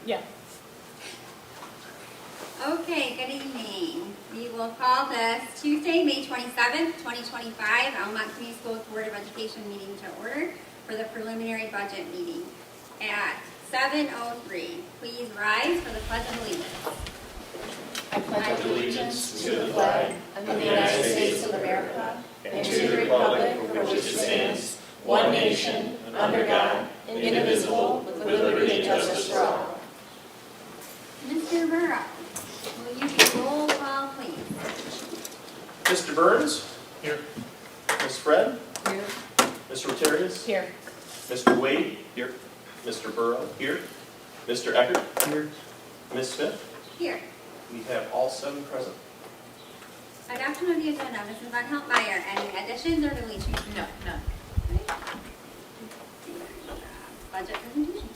Yeah. Okay, good evening. We will call this Tuesday, May 27th, 2025, Almont Community Schools Board of Education meeting to order for the preliminary budget meeting at 7:03. Please rise for the Pledge of Allegiance. I pledge allegiance to the flag of the United States of America and to the republic for which it stands, one nation, under God, indivisible, with liberty and justice for all. Mr. Burrow, will you do roll call, please? Mr. Burns? Here. Ms. Fred? Here. Mr. Rotarius? Here. Mr. Wade? Here. Mr. Burrow? Here. Mr. Eckert? Here. Ms. Smith? Here. We have all 7 present. Adoption of the agenda, Mrs. Van Heltmeyer. Any additions or deletions? No, none. Budget presentation.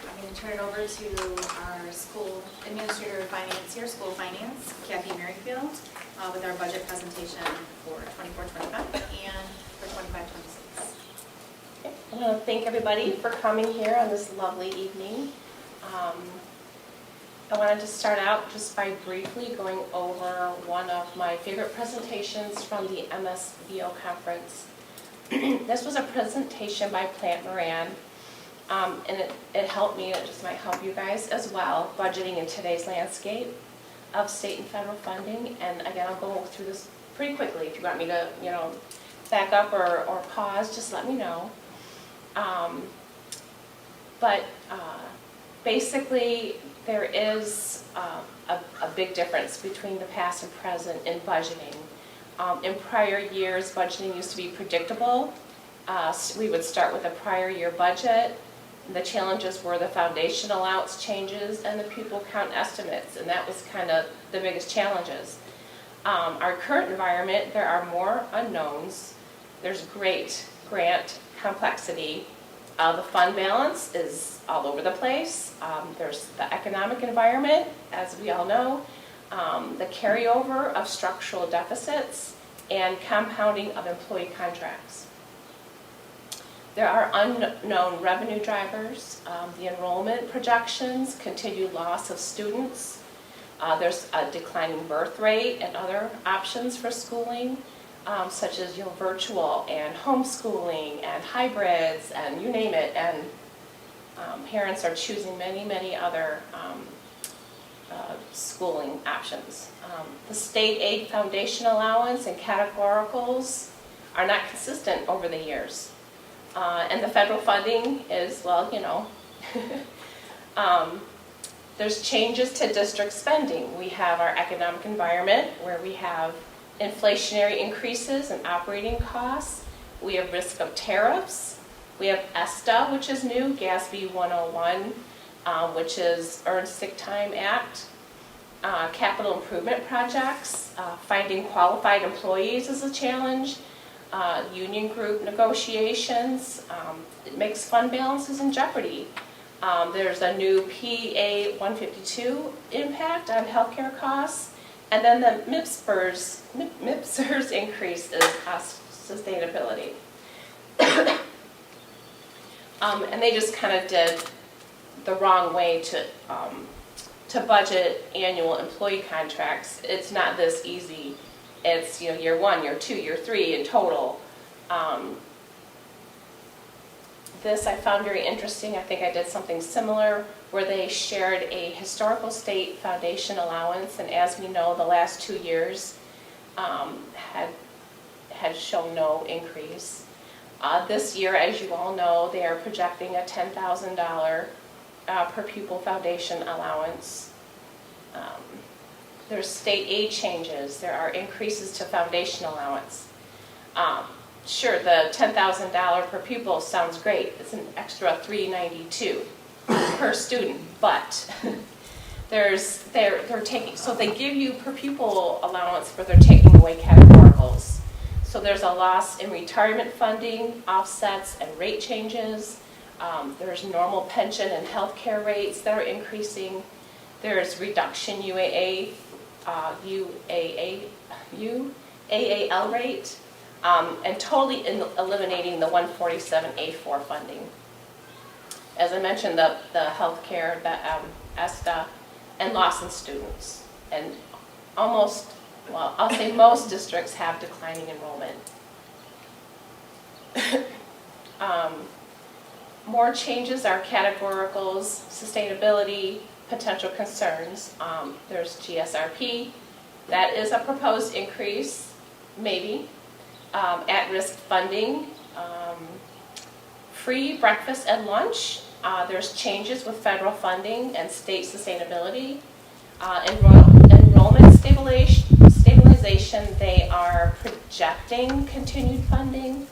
I'm going to turn it over to our school administrator financier, school finance, Kathy Merrifield, with our budget presentation for 24-25 and for 25-26. I want to thank everybody for coming here on this lovely evening. I wanted to start out just by briefly going over one of my favorite presentations from the MSBO conference. This was a presentation by Plant Moran, and it helped me, it just might help you guys as well, budgeting in today's landscape of state and federal funding. And again, I'll go through this pretty quickly. If you want me to, back up or pause, just let me know. Basically, there is a big difference between the past and present in budgeting. In prior years, budgeting used to be predictable. We would start with a prior year budget. The challenges were the foundation allowance changes and the pupil count estimates, and that was kind of the biggest challenges. Our current environment, there are more unknowns. There's great grant complexity. The fund balance is all over the place. There's the economic environment, as we all know, the carryover of structural deficits, and compounding of employee contracts. There are unknown revenue drivers, the enrollment projections, continued loss of students. There's a declining birth rate and other options for schooling, such as virtual and homeschooling and hybrids and you name it. And parents are choosing many other schooling options. The state aid foundation allowance and categoricals are not consistent over the years. And the federal funding is, there's changes to district spending. We have our economic environment where we have inflationary increases in operating costs. We have risk of tariffs. We have ESTA, which is new, GASB 101, which is Earned Sick Time Act. Capital improvement projects, finding qualified employees is a challenge. Union group negotiations, it makes fund balances in jeopardy. There's a new PA 152 impact on healthcare costs, and then the MIPSR's increase is cost sustainability. And they just kind of did the wrong way to budget annual employee contracts. It's not this easy. It's year 1, year 2, year 3 in total. This I found very interesting. I think I did something similar where they shared a historical state foundation allowance, and as we know, the last 2 years had shown no increase. This year, as you all know, they are projecting a $10,000 per pupil foundation allowance. There's state aid changes. There are increases to foundation allowance. Sure, the $10,000 per pupil sounds great. It's an extra $392 per student, but they're taking, so they give you per pupil allowance, but they're taking away categoricals. So there's a loss in retirement funding, offsets, and rate changes. There's normal pension and health care rates that are increasing. There's reduction UAAL rate. and totally eliminating the 147A4 funding. As I mentioned, the healthcare, the ESTA, and Lawson students. And almost, well, I'll say most districts have declining enrollment. More changes are categoricals, sustainability, potential concerns. There's GSRP. That is a proposed increase, maybe. At-risk funding, free breakfast and lunch. There's changes with federal funding and state sustainability. Enrollment stabilization, they are projecting continued funding.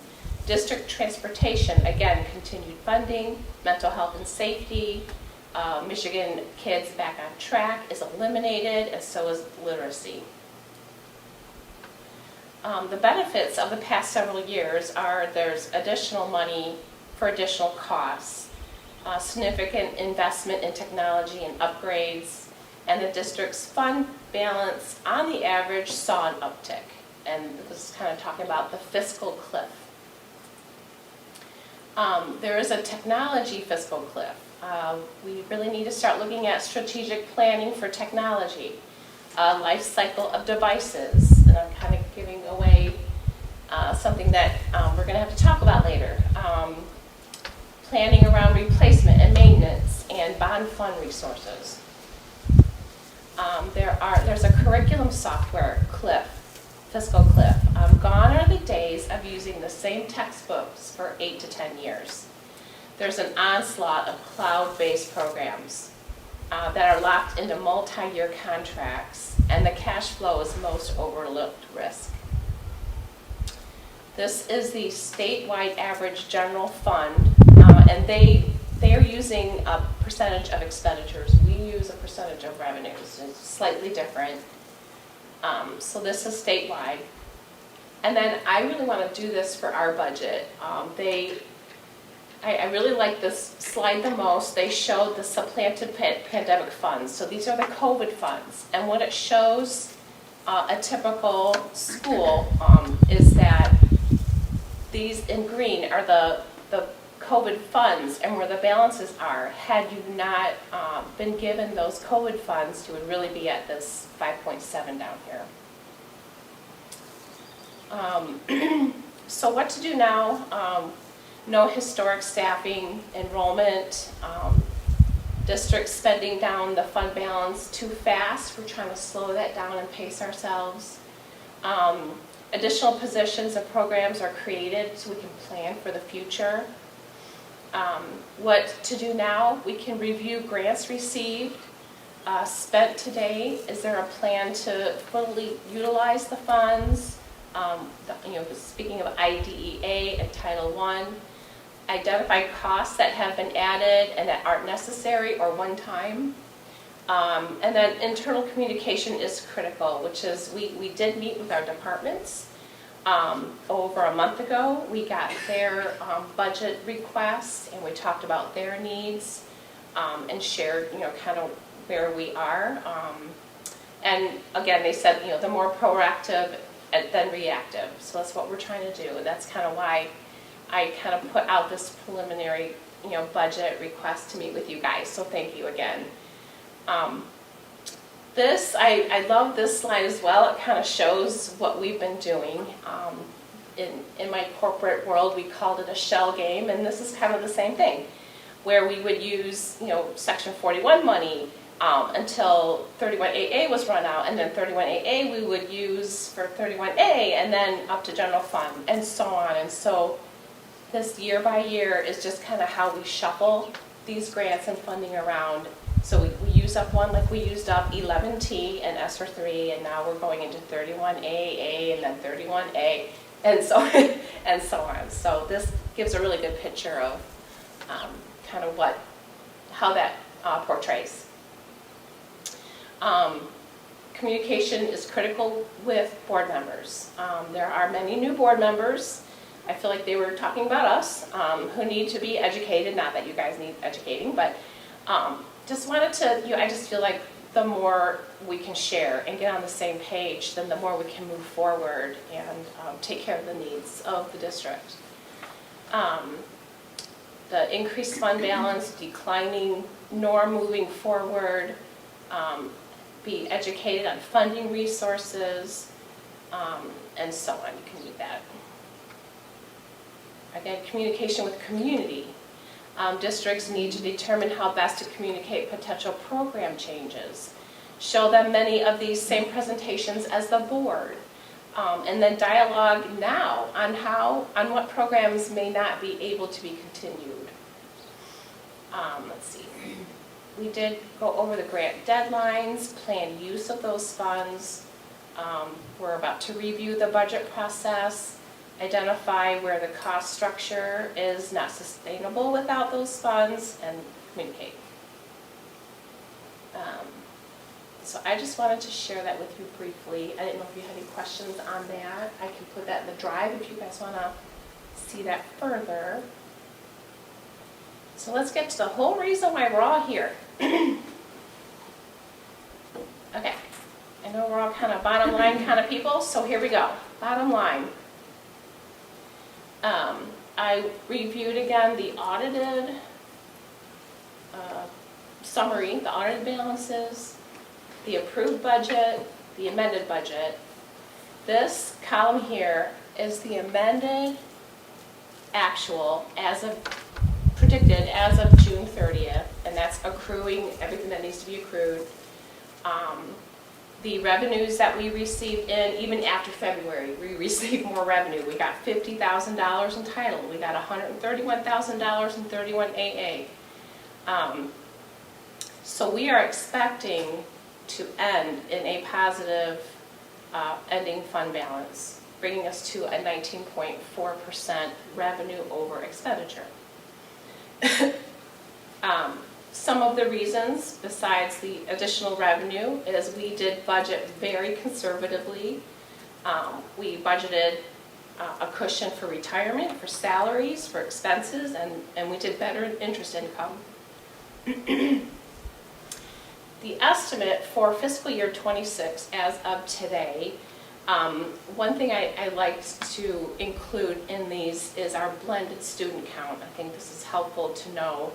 District transportation, again, continued funding. Mental health and safety, Michigan Kids Back on Track is eliminated, and so is literacy. The benefits of the past several years are there's additional money for additional costs, significant investment in technology and upgrades, and the district's fund balance on the average saw an uptick. And this is kind of talking about the fiscal cliff. There is a technology fiscal cliff. We really need to start looking at strategic planning for technology, life cycle of devices, and I'm kind of giving away something that we're going to have to talk about later. Planning around replacement and maintenance and bond fund resources. There's a curriculum software cliff, fiscal cliff. Gone are the days of using the same textbooks for 8 to 10 years. There's an onslaught of cloud-based programs that are locked into multi-year contracts, and the cash flow is most overlooked risk. This is the statewide average general fund, and they are using a percentage of expenditures. We use a percentage of revenues. It's slightly different. So this is statewide. And then I really want to do this for our budget. I really like this slide the most. They showed the supplanted pandemic funds. So these are the COVID funds. And what it shows a typical school is that these in green are the COVID funds, and where the balances are. Had you not been given those COVID funds, you would really be at this 5.7 down here. So what to do now? No historic staffing, enrollment, districts spending down the fund balance too fast. We're trying to slow that down and pace ourselves. Additional positions and programs are created so we can plan for the future. What to do now? We can review grants received, spent to date. Is there a plan to fully utilize the funds? Speaking of IDEA and Title I, identify costs that have been added and that aren't necessary or one time. And then internal communication is critical, which is we did meet with our departments over a month ago. We got their budget requests, and we talked about their needs and shared, kind of where we are. And again, they said, the more proactive than reactive. So that's what we're trying to do. That's kind of why I kind of put out this preliminary, budget request to meet with you guys. So thank you again. I love this slide as well. It kind of shows what we've been doing. In my corporate world, we called it a shell game, and this is kind of the same thing, where we would use, Section 41 money until 31AA was run out, and then 31AA we would use for 31A, and then up to general fund, and so on. And so this year by year is just kind of how we shuffle these grants and funding around. So we use up one, like we used up 11T and ESSER 3, and now we're going into 31AA and then 31A, and so and so on. So this gives a really good picture of kind of how that portrays. Communication is critical with board members. There are many new board members. I feel like they were talking about us, who need to be educated. Not that you guys need educating, but just wanted to, I just feel like the more we can share and get on the same page, then the more we can move forward and take care of the needs of the district. The increased fund balance, declining norm moving forward, be educated on funding resources, and so on. You can read that. Again, communication with community. Districts need to determine how best to communicate potential program changes. Show them many of these same presentations as the board. And then dialogue now on what programs may not be able to be continued. Let's see. We did go over the grant deadlines, planned use of those funds. We're about to review the budget process, identify where the cost structure is not sustainable without those funds, and communicate. So I just wanted to share that with you briefly. I didn't know if you had any questions on that. I can put that in the drive if you guys want to see that further. So let's get to the whole reason why we're all here. Okay, I know we're all kind of bottom line kind of people, so here we go. Bottom line. I reviewed again the audited summary, the audited balances, the approved budget, the amended budget. This column here is the amended actual as of predicted as of June 30th, and that's accruing everything that needs to be accrued. The revenues that we received in, even after February, we received more revenue. We got $50,000 in title. We got $131,000 in 31 AA. So we are expecting to end in a positive ending fund balance, bringing us to a 19.4% revenue over expenditure. Some of the reasons, besides the additional revenue, is we did budget very conservatively. We budgeted a cushion for retirement, for salaries, for expenses, and we did better in interest income. The estimate for fiscal year 26 as of today, one thing I liked to include in these is our blended student count. I think this is helpful to know,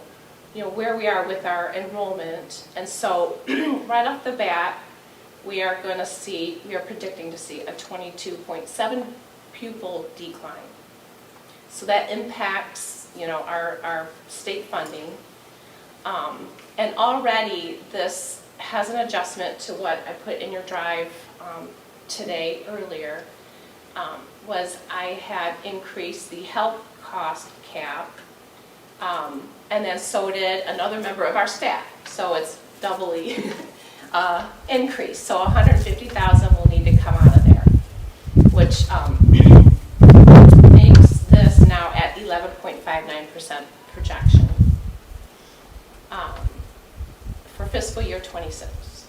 where we are with our enrollment. And so right off the bat, we are predicting to see a 22.7 pupil decline. So that impacts, our state funding. And already this has an adjustment to what I put in your drive today earlier, was I had increased the health cost cap, and then so did another member of our staff. So it's doubly increased. So $150,000 will need to come out of there, which makes this now at 11.59% projection for fiscal year 26.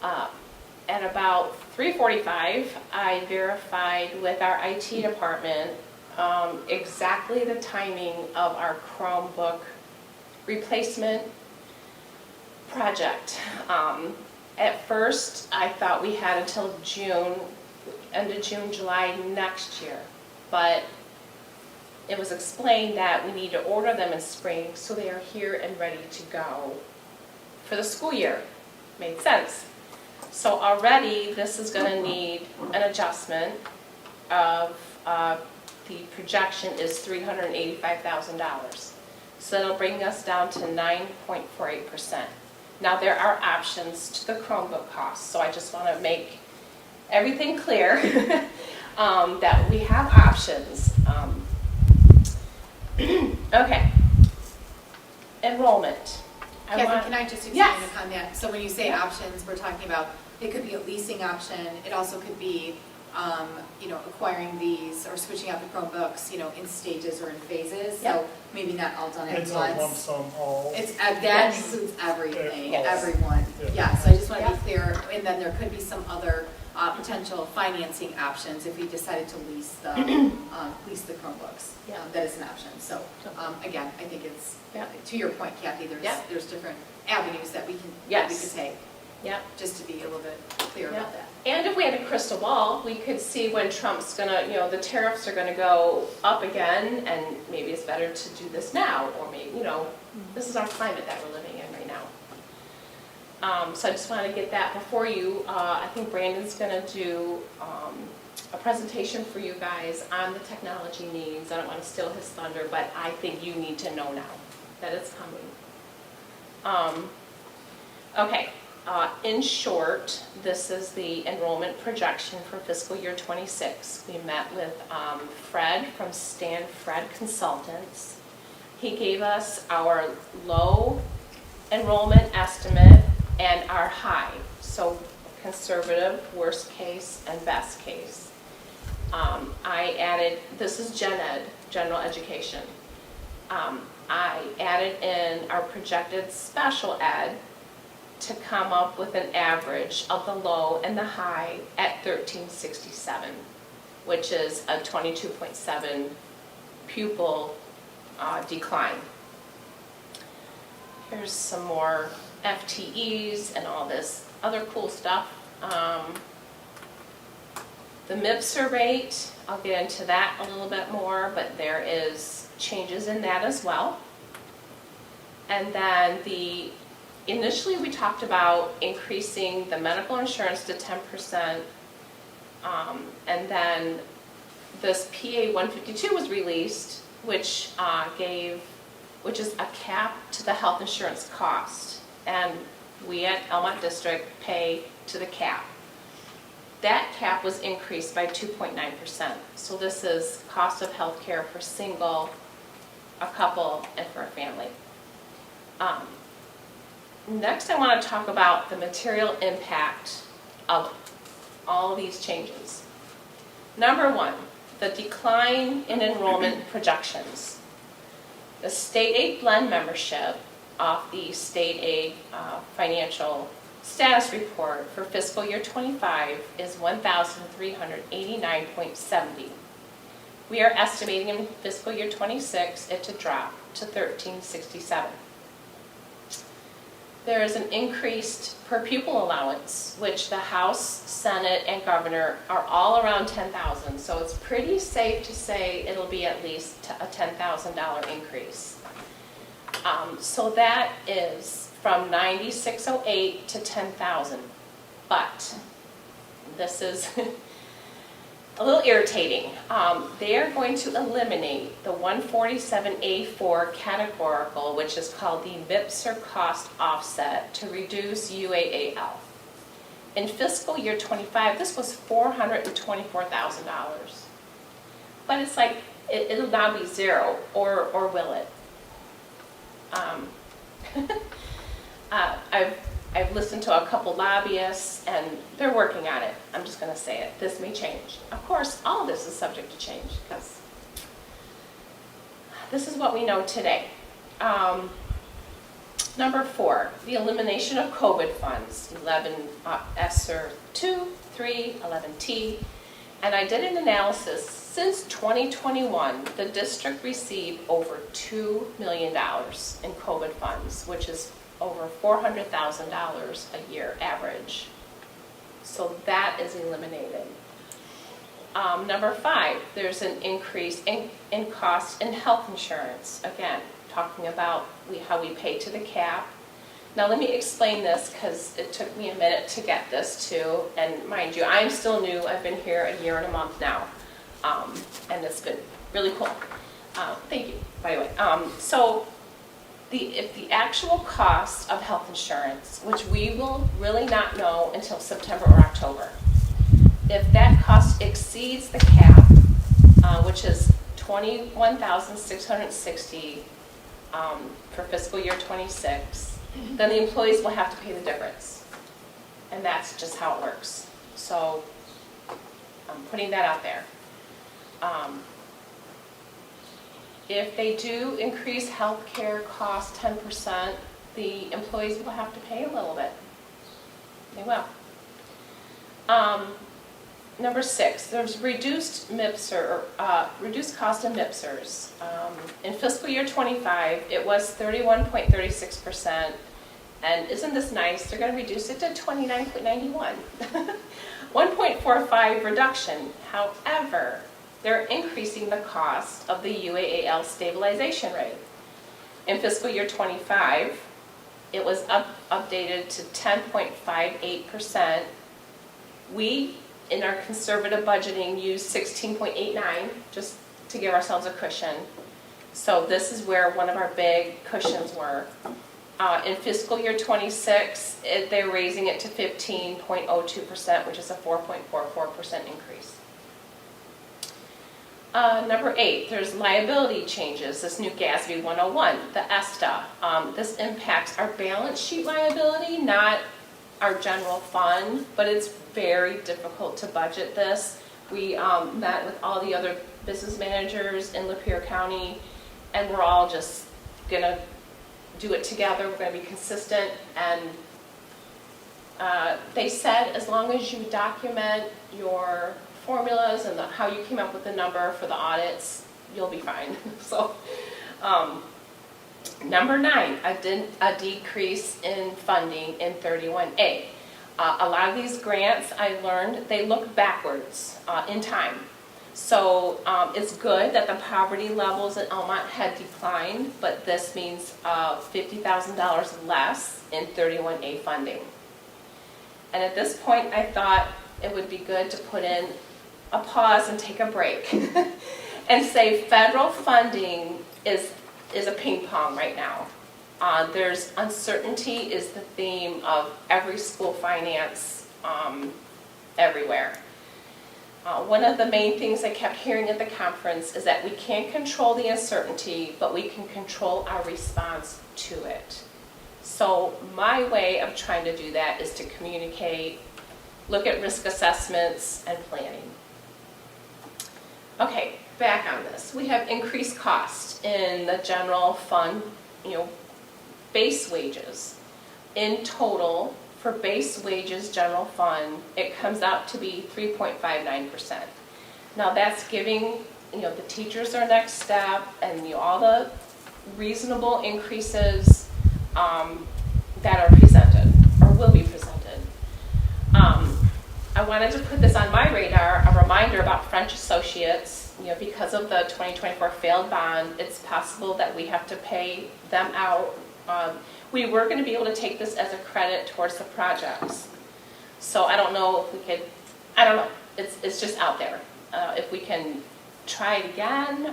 At about 3:45, I verified with our IT department exactly the timing of our Chromebook replacement project. At first, I thought we had until end of June, July next year, but it was explained that we need to order them in spring so they are here and ready to go for the school year. Made sense. So already this is going to need an adjustment of the projection is $385,000. So that'll bring us down to 9.48%. Now there are options to the Chromebook cost, so I just want to make everything clear that we have options. Okay, enrollment. Kathy, can I just expand Yes. upon that? So when you say options, we're talking about, it could be a leasing option, it also could be, acquiring these or switching out the Chromebooks, in stages or in phases. Yep. So maybe not all done at It's a once. lump sum all. It's, that includes everything, Yes. everyone. Yeah. Yeah, so I just want to Yeah. be clear, and then there could be some other potential financing options if we decided to lease the Chromebooks. Yeah. That is an option. So, again, I think it's, Yeah. to your point, Kathy, Yeah. there's different avenues that we can Yes. take, Yeah. just to be a little bit clear Yeah. about that. And if we had a crystal ball, we could see when Trump's gonna, the tariffs are gonna go up again, and maybe it's better to do this now, or maybe, this is our climate that we're living in right now. So I just wanted to get that before you. I think Brandon's gonna do a presentation for you guys on the technology needs. I don't want to steal his thunder, but I think you need to know now that it's coming. Okay. In short, this is the enrollment projection for fiscal year 26. We met with Fred from Stan Fred Consultants. He gave us our low enrollment estimate and our high, so conservative, worst case, and best case. I added, this is gen ed, general education. I added in our projected special ed to come up with an average of the low and the high at 1367, which is a 22.7 pupil decline. Here's some more FTEs and all this other cool stuff. The MIPSR rate, I'll get into that a little bit more, but there is changes in that as well. And then initially we talked about increasing the medical insurance to 10%, and then this PA 152 was released, which is a cap to the health insurance cost, and we at Almont District pay to the cap. That cap was increased by 2.9%. So this is cost of health care for single, a couple, and for a family. Next, I want to talk about the material impact of all these changes. Number one, the decline in enrollment projections. The state aid blend membership off the state aid financial status report for fiscal year 25 is 1,389.70. We are estimating in fiscal year 26 it to drop to 1,367. There is an increased per pupil allowance, which the House, Senate, and Governor are all around $10,000. So it's pretty safe to say it'll be at least a $10,000 increase. So that is from 9,608 to 10,000. But this is a little irritating. They are going to eliminate the 147A4 categorical, which is called the MIPSR cost offset, to reduce UAAL. In fiscal year 25, this was $424,000. But it's like, it'll now be zero, or will it? I've listened to a couple lobbyists, and they're working on it. I'm just going to say it. This may change. Of course, all of this is subject to change, because this is what we know today. Number 4, the elimination of COVID funds, 11 ESSER 2, 3, 11T. And I did an analysis. Since 2021, the district received over $2 million in COVID funds, which is over $400,000 a year average. So that is eliminated. Number 5, there's an increase in cost in health insurance. Again, talking about how we pay to the cap. Now let me explain this, because it took me a minute to get this too. And mind you, I'm still new. I've been here a year and a month now. And it's been really cool. Thank you, by the way. So if the actual cost of health insurance, which we will really not know until September or October, if that cost exceeds the cap, which is $21,660 for fiscal year 26, then the employees will have to pay the difference. And that's just how it works. So I'm putting that out there. If they do increase health care costs 10%, the employees will have to pay a little bit. They will. Number 6, there's reduced MIPSR, reduced cost of MIPSRs. In fiscal year 25, it was 31.36%, and isn't this nice? They're going to reduce it to 29.91. 1.45 reduction. However, they're increasing the cost of the UAAL stabilization rate. In fiscal year 25, it was updated to 10.58%. We, in our conservative budgeting, used 16.89 just to give ourselves a cushion. So this is where one of our big cushions were. In fiscal year 26, they're raising it to 15.02%, which is a 4.44% increase. Number 8, there's liability changes, this new GASB 101, the ESTA. This impacts our balance sheet liability, not our general fund, but it's very difficult to budget this. We met with all the other business managers in Lapeer County, and we're all just going to do it together. We're going to be consistent, and they said as long as you document your formulas and how you came up with the number for the audits, you'll be fine. So, number 9, a decrease in funding in 31A. A lot of these grants, I learned, they look backwards in time. So it's good that the poverty levels at Almont had declined, but this means $50,000 less in 31A funding. And at this point, I thought it would be good to put in a pause and take a break and say federal funding is a ping pong right now. There's uncertainty is the theme of every school finance everywhere. One of the main things I kept hearing at the conference is that we can't control the uncertainty, but we can control our response to it. So my way of trying to do that is to communicate, look at risk assessments, and planning. Okay, back on this. We have increased cost in the general fund, base wages. In total, for base wages general fund, it comes out to be 3.59%. Now that's giving, the teachers their next step and all the reasonable increases that are presented or will be presented. I wanted to put this on my radar, a reminder about French Associates. Because of the 2024 failed bond, it's possible that we have to pay them out. We were going to be able to take this as a credit towards the projects. So I don't know if we could, I don't know, it's just out there. If we can try it again,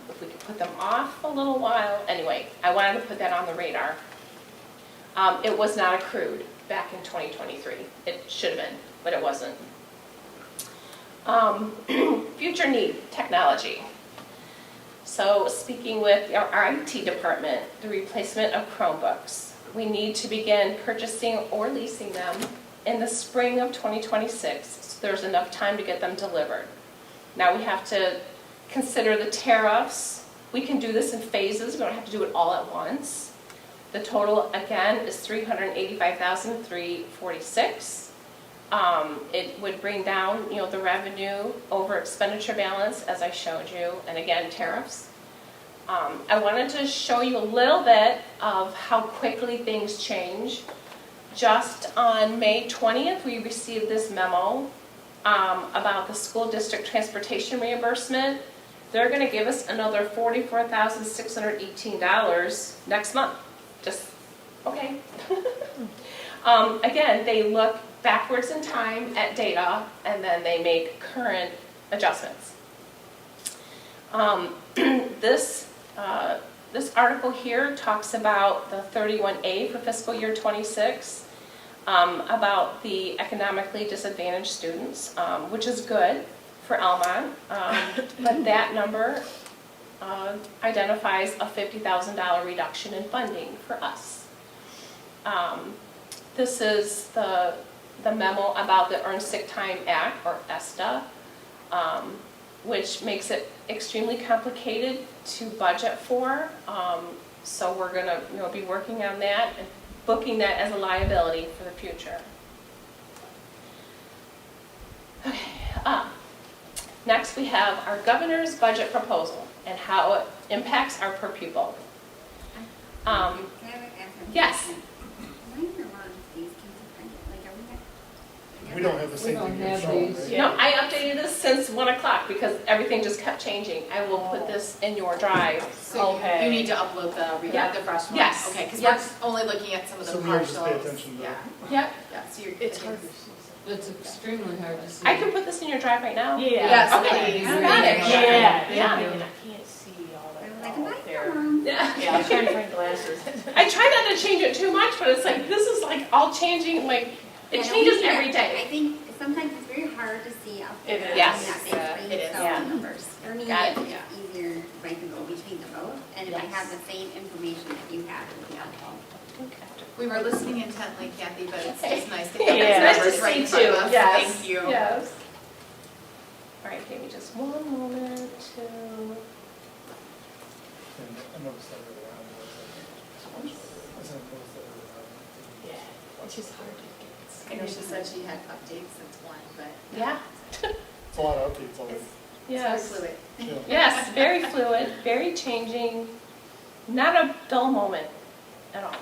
if we could put them off a little while. Anyway, I wanted to put that on the radar. It was not accrued back in 2023. It should have been, but it wasn't. Future need, technology. So speaking with our IT department, the replacement of Chromebooks. We need to begin purchasing or leasing them in the spring of 2026, so there's enough time to get them delivered. Now we have to consider the tariffs. We can do this in phases, we don't have to do it all at once. The total, again, is $385,346. It would bring down, the revenue over expenditure balance, as I showed you, and again, tariffs. I wanted to show you a little bit of how quickly things change. Just on May 20th, we received this memo about the school district transportation reimbursement. They're going to give us another $44,618 next month. Just, okay. Again, they look backwards in time at data, and then they make current adjustments. This article here talks about the 31A for fiscal year 26, about the economically disadvantaged students, which is good for Almont, but that number identifies a $50,000 reduction in funding for us. This is the memo about the Earned Sick Time Act, or ESTA, which makes it extremely complicated to budget for. So we're going to be working on that and booking that as a liability for the future. Okay, Next, we have our governor's budget proposal and how it impacts our per pupil. Can I ask a Yes. question? Why are a lot of these independent? Like, are we not? We don't have the same We don't thing you're have showing, these. right? Yeah. No, I updated this since 1 o'clock because everything just kept changing. I will put this in your drive. So Okay. you need to upload the, Yeah. the fresh one? Yes. Okay, because Yes. we're only looking at some of the So partials. we have to just pay attention to Yeah, Yep, yeah, so you're. It's hard to see. It's extremely hard to see. I can put this in your drive right now. Yes, Okay. please. I got it. Yeah. Yeah. I mean, I can't see all I was that like, out am I there. wrong? Yeah. Yeah, I was trying to find glasses. I try not to change it too much, but it's like, this is like all changing, like, it Yeah, no, changes we- every day. I think sometimes it's very hard to see up It there. is. Yes. on that big Yeah, screen, it is. so Yeah. Numbers. For me, Got it. it's easier if I can go between the both, and if I Yes. have the same information that you have, it would be helpful. We were listening intently, Kathy, but it's Okay. just nice to Yeah. have It's those nice numbers to right in see front of too. us. Yes. Thank you. Yes. All right, give me just one moment to, And I noticed that earlier on, I noticed that earlier on. Yeah, it's just hard to get. I know she said she had updates since one, but. yeah, It's a lot of updates already. yes. It's very fluid. Yeah. Yes, very fluid, very changing, not a dull moment at all.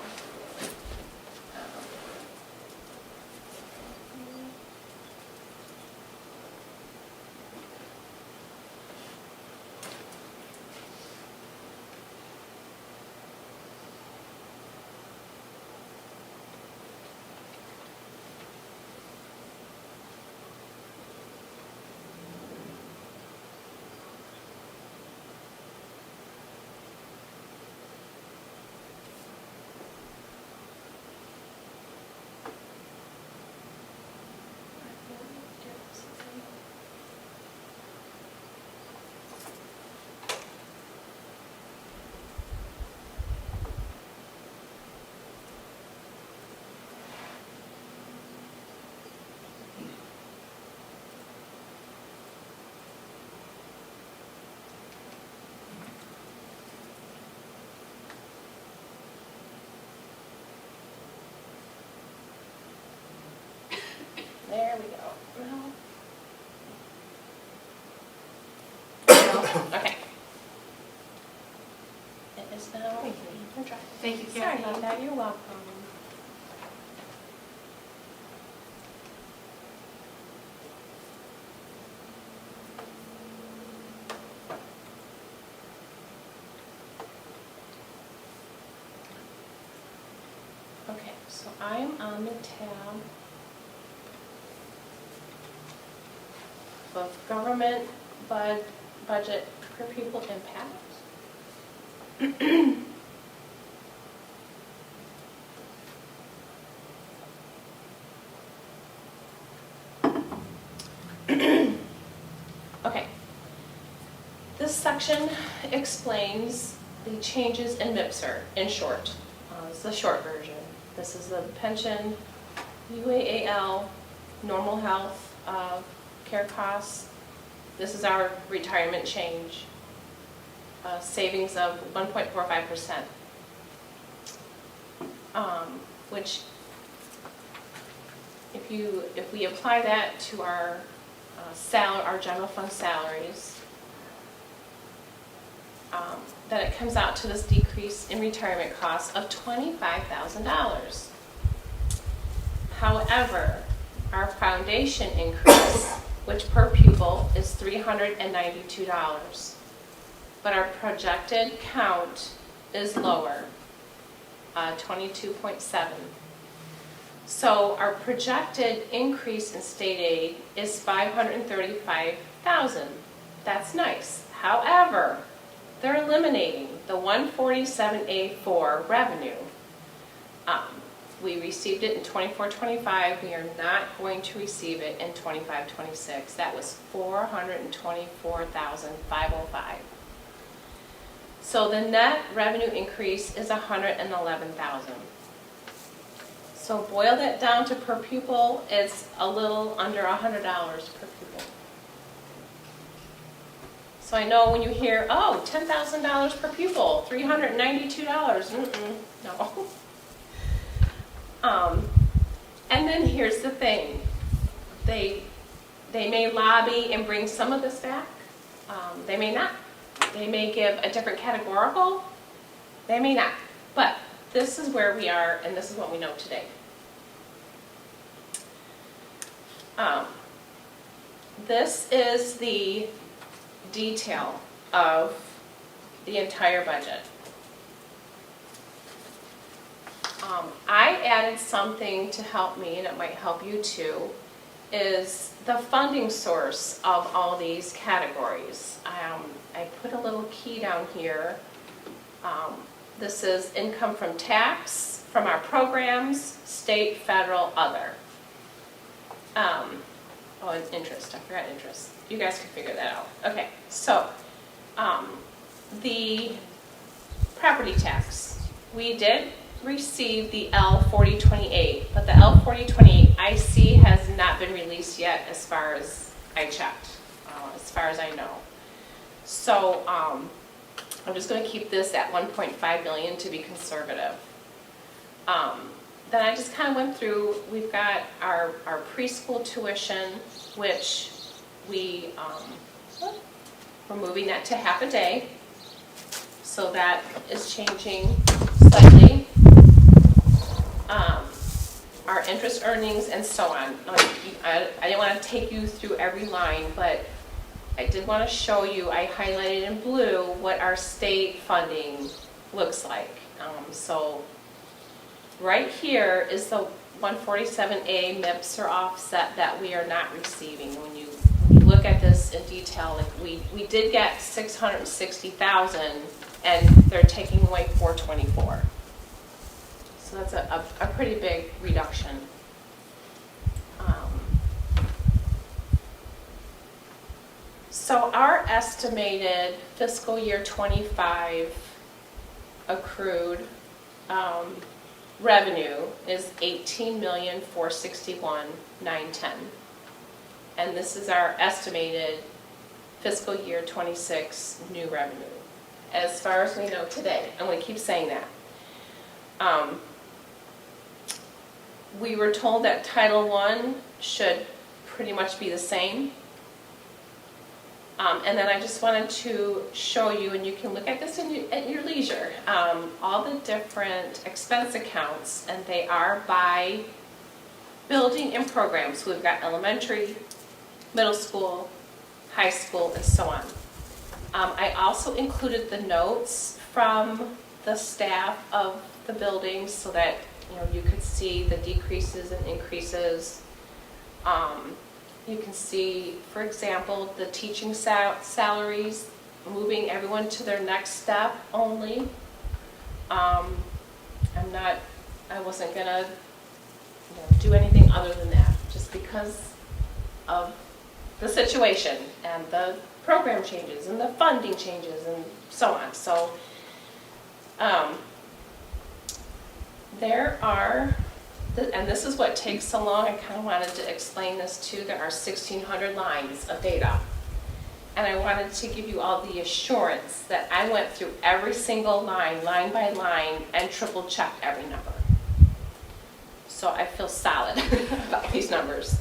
There we go. Okay. It is now. Thank you, Sorry Kathy. about that, you're welcome. Okay, so I'm on the tab of government budget per pupil impact. Okay. This section explains the changes in MIPSR in short. It's the short version. This is the pension, UAAL, normal health care costs. This is our retirement change, savings of 1.45%, which if we apply that to our our general fund salaries, then it comes out to this decrease in retirement costs of $25,000. However, our foundation increase, which per pupil is $392, but our projected count is lower, 22.7. So our projected increase in state aid is $535,000. That's nice. However, they're eliminating the 147A4 revenue. We received it in 24-25. We are not going to receive it in 25-26. That was $424,505. So the net revenue increase is $111,000. So boil that down to per pupil, it's a little under $100 per pupil. So I know when you hear, oh, $10,000 per pupil, $392, no. And then here's the thing, they They may lobby and bring some of this back. They may not. They may give a different categorical. They may not. But this is where we are, and this is what we know today. This is the detail of the entire budget. I added something to help me, and it might help you too, is the funding source of all these categories. I put a little key down here. This is income from tax, from our programs, state, federal, other. Oh, and interest, I forgot interest. You guys can figure that out. Okay, so the property tax, we did receive the L4028, but the L4028 I see has not been released yet as far as I checked, as far as I know. So I'm just going to keep this at 1.5 million to be conservative. Then I just kind of went through, we've got our preschool tuition, which we're moving that to half a day. So that is changing slightly. Our interest earnings and so on. I didn't want to take you through every line, but I did want to show you, I highlighted in blue what our state funding looks like. So right here is the 147A MIPS or offset that we are not receiving. When you look at this in detail, like we did get 660,000 and they're taking away 424. So that's a pretty big reduction. So our estimated fiscal year 25 accrued revenue is 18,461,910, and this is our estimated fiscal year 26 new revenue, as far as we know today. I'm going to keep saying that. We were told that Title I should pretty much be the same. And then I just wanted to show you, and you can look at this at your leisure, all the different expense accounts, and they are by building and programs. So we've got elementary, middle school, high school, and so on. I also included the notes from the staff of the buildings so that you could see the decreases and increases. You can see, for example, the teaching salaries, moving everyone to their next step only. I wasn't gonna do anything other than that, just because of the situation and the program changes and the funding changes and so on. So there are, and this is what takes so long, I kind of wanted to explain this too, there are 1,600 lines of data. And I wanted to give you all the assurance that I went through every single line by line, and triple checked every number. So I feel solid about these numbers.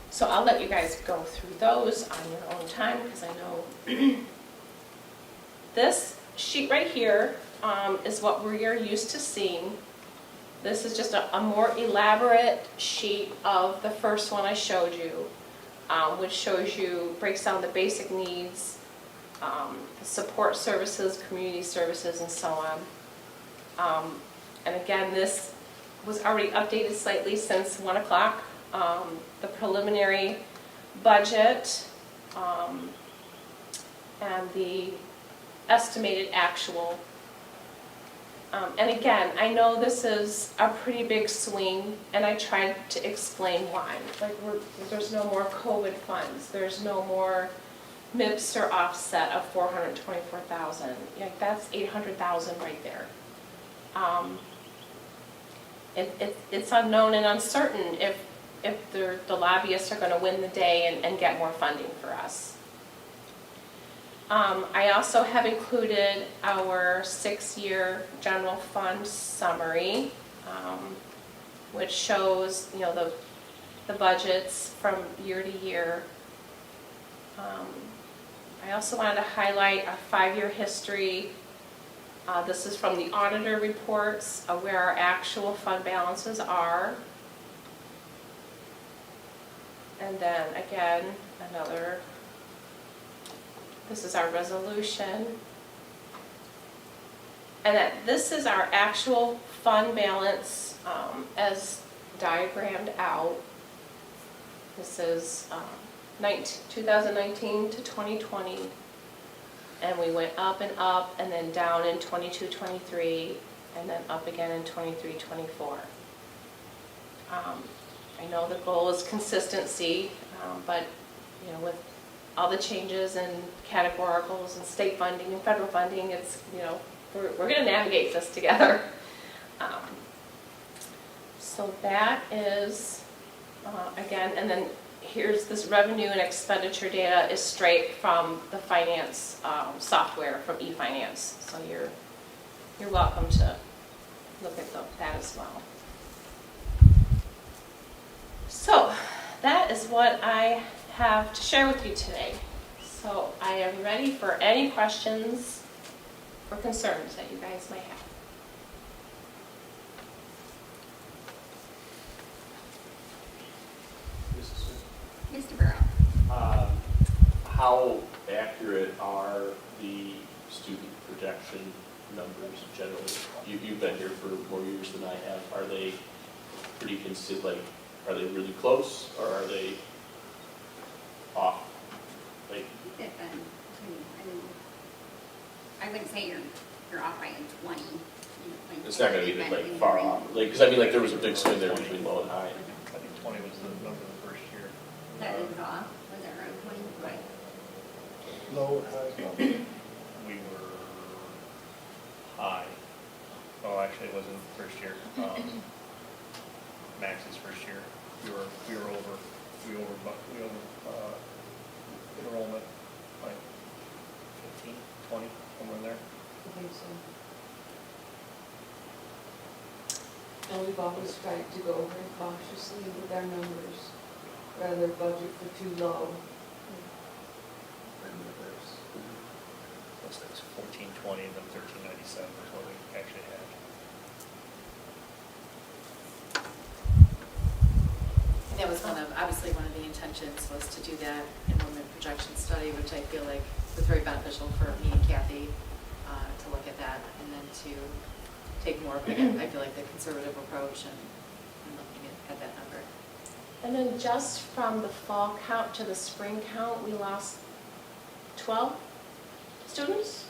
So I'll let you guys go through those on your own time, because I know this sheet right here is what we're used to seeing. This is just a more elaborate sheet of the first one I showed you, which shows you, breaks down the basic needs, the support services, community services, and so on. And again, this was already updated slightly since 1 o'clock. The preliminary budget and the estimated actual. And again, I know this is a pretty big swing, and I tried to explain why. Like, there's no more COVID funds. There's no more MIPS or offset of 424,000. That's 800,000 right there. It's unknown and uncertain if the lobbyists are going to win the day and get more funding for us. I also have included our 6-year general fund summary, which shows, the the budgets from year to year. I also wanted to highlight our 5-year history. This is from the auditor reports of where our actual fund balances are. And then again, this is our resolution. And that this is our actual fund balance as diagrammed out. This is 2019 to 2020. And we went up and then down in 22, 23, and then up again in 23, 24. I know the goal is consistency, but with all the changes in categoricals and state funding and federal funding, it's, we're going to navigate this together. So that is, again, and then here's this revenue and expenditure data is straight from the finance software from eFinance. So you're welcome to look at that as well. So that is what I have to share with you today. So I am ready for any questions or concerns that you guys might have. Mr. Burrow. How accurate are the student projection numbers generally? You've been here for more years than I have. Are they pretty consistent? Like, are they really close, or are they off? Like, I wouldn't say you're off by 20. it's not going to be like far off. Like, because I mean, like there was a big swing there between low and high. I think 20 was the number the first year. That is off. Was it around 20? Right. Low or high? We were high. Oh, actually, it wasn't the first year. Max's first year. We were over enrollment like 15, 20, somewhere in there. I think so. And we've always tried to go very cautiously with our numbers, rather budget for too low. Looks like it's 1420 and then 1397 is what we actually had. And that was obviously one of the intentions was to do that enrollment projection study, which I feel like was very beneficial for me and Kathy to look at that and then to take more of, I feel like, the conservative approach and looking at that number. And then just from the fall count to the spring count, we lost 12 students?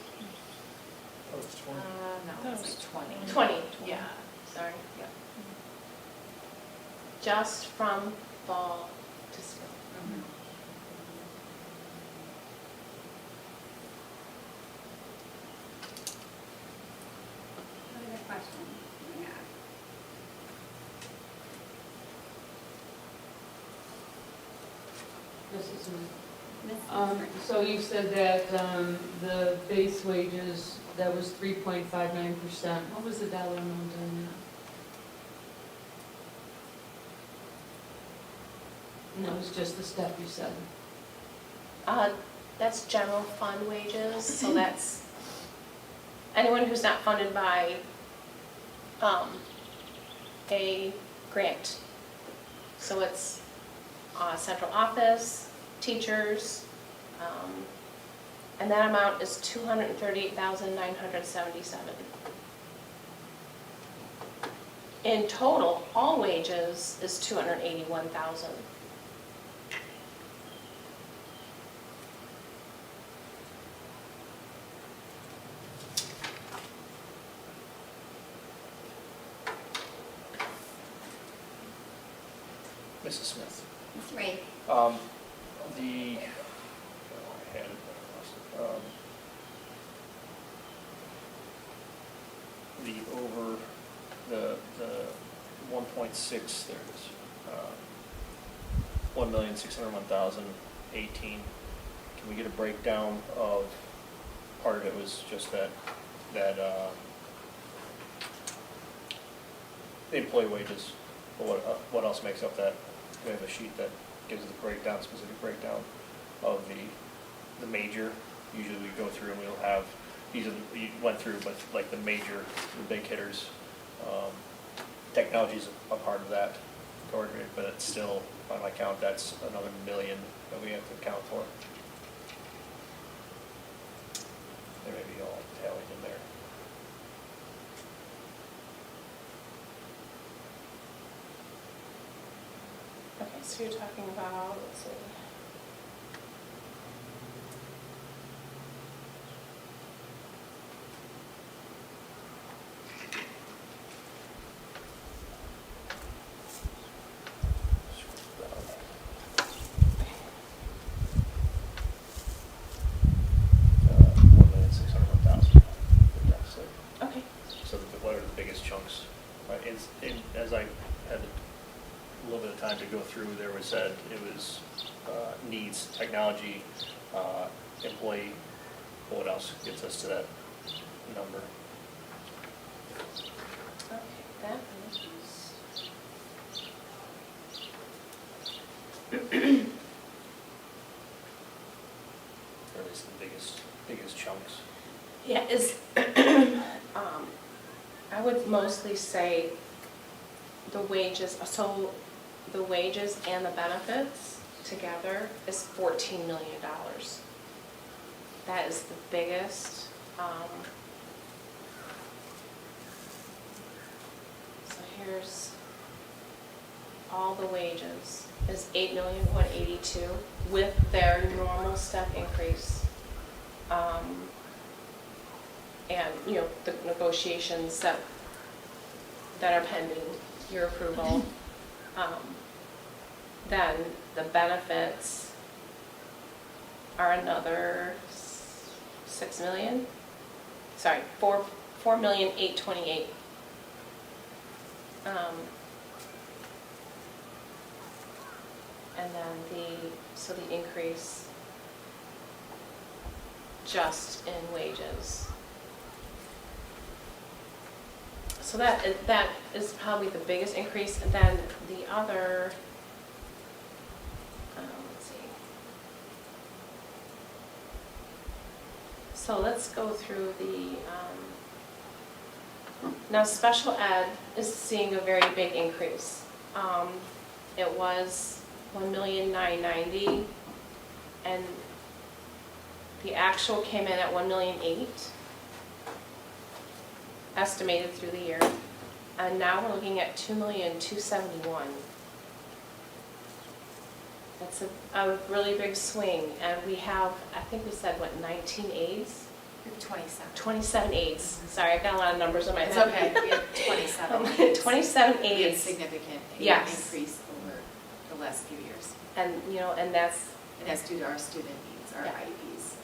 Oh, it's 20. No, it's like 20. 20, yeah, sorry, yeah. Just from fall to spring. Mhm. What other questions do you have? Mrs. Smith. Ms. So you said that the base wages, that was 3.59%. What was the dollar amount on that? And that was just the step you said. That's general fund wages, so that's anyone who's not funded by a grant. So it's central office, teachers, and that amount is $238,977. In total, all wages is $281,000. Mrs. Smith. Mr. Ray. The over the 1.6 there's 1,601,018. Can we get a breakdown of, part of it was just that the employee wages, but what else makes up that we have a sheet that gives the breakdown, specific breakdown of the major. Usually we go through and we'll have, these are, you went through, but like the major, the big hitters. Technology's a part of that coordinate, but it's still, by my count, that's another million that we have to account for. There may be all tallied in there. Okay, so you're talking about, let's see. Deficit. Okay. So what are the biggest chunks? As I had a little bit of time to go through, there was said it was needs, technology, employee. What else gets us to that number? Okay, that is. Or at least the biggest chunks. Yeah, I would mostly say the wages, so the wages and the benefits together is $14 million. That is the biggest. So here's all the wages is $8,182,000 with their normal step increase. And, you know, the negotiations that are pending your approval. Then the benefits are another 6 million. Sorry, 4,828,000. And then so the increase just in wages. So that is probably the biggest increase, and then the other, let's see. So let's go through now special ed is seeing a very big increase. It was 1,990,000, and the actual came in at 1,008,000. Estimated through the year, and now we're looking at 2,271,000. That's a really big swing, and we have, I think we said, what, 19 aides? 27. 27 aides. Sorry, I've got a lot of numbers in my It's head. okay, we have 27. 27 We had aides, significant Yes. increase over the last few years. and you know, and that's And that's due to our student needs, our Yeah. IEPs.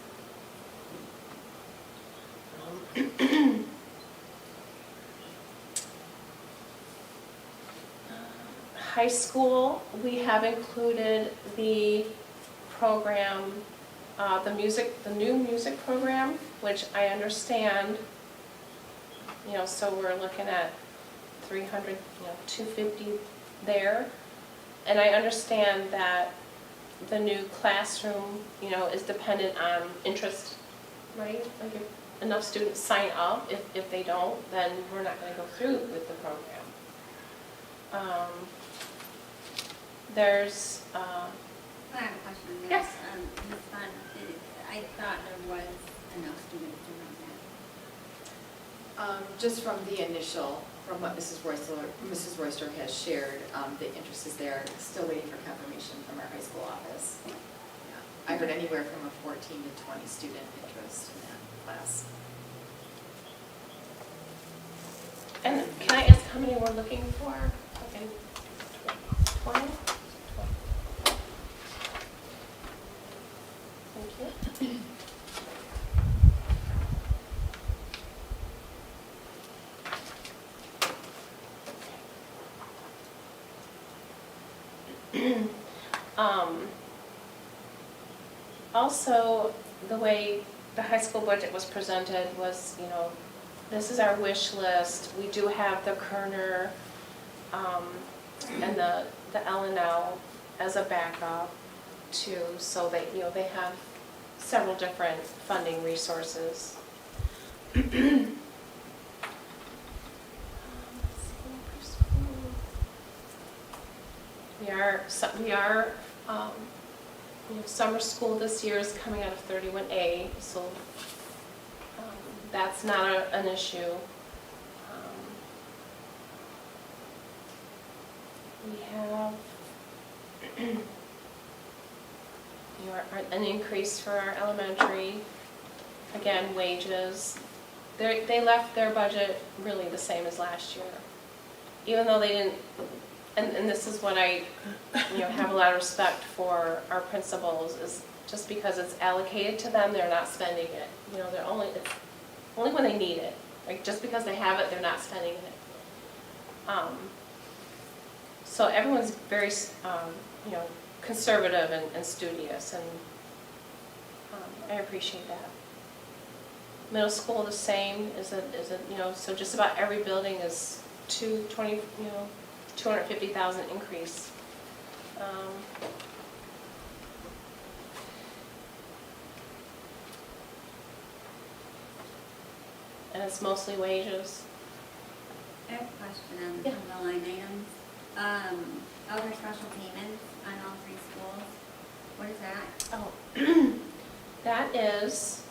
High school, we have included the program, the new music program, which I understand, you know, so we're looking at 300, 250 there. And I understand that the new classroom, is dependent on interest, right? Like if enough students sign up, if they don't, then we're not going to go through with the program. There's, I have a question. Yes. Ms. Bond, I thought there was enough students to run that. Just from the initial, from what Mrs. Royster has shared, the interest is there, still waiting for confirmation from our high school office. Yeah. I heard anywhere from a 14 to 20 student interest in that class. and can I ask how many we're looking for? Okay, 20? Thank you. Also, the way the high school budget was presented was, this is our wish list. We do have the Kerner and the L&L as a backup too, so that, they have several different funding resources. Summer school this year is coming out of 31A, so that's not an issue. We have an increase for our elementary, again, wages. They left their budget really the same as last year, even though they didn't, and this is what I, have a lot of respect for our principals, is just because it's allocated to them, they're not spending it. They're it's only when they need it. Like, just because they have it, they're not spending it. So everyone's very, conservative and studious, and I appreciate that. Middle school the same, so just about every building is 250,000 increase. And it's mostly wages. I have a question on Yeah. the line items. Other special payments on all three schools, what is that? Oh, that is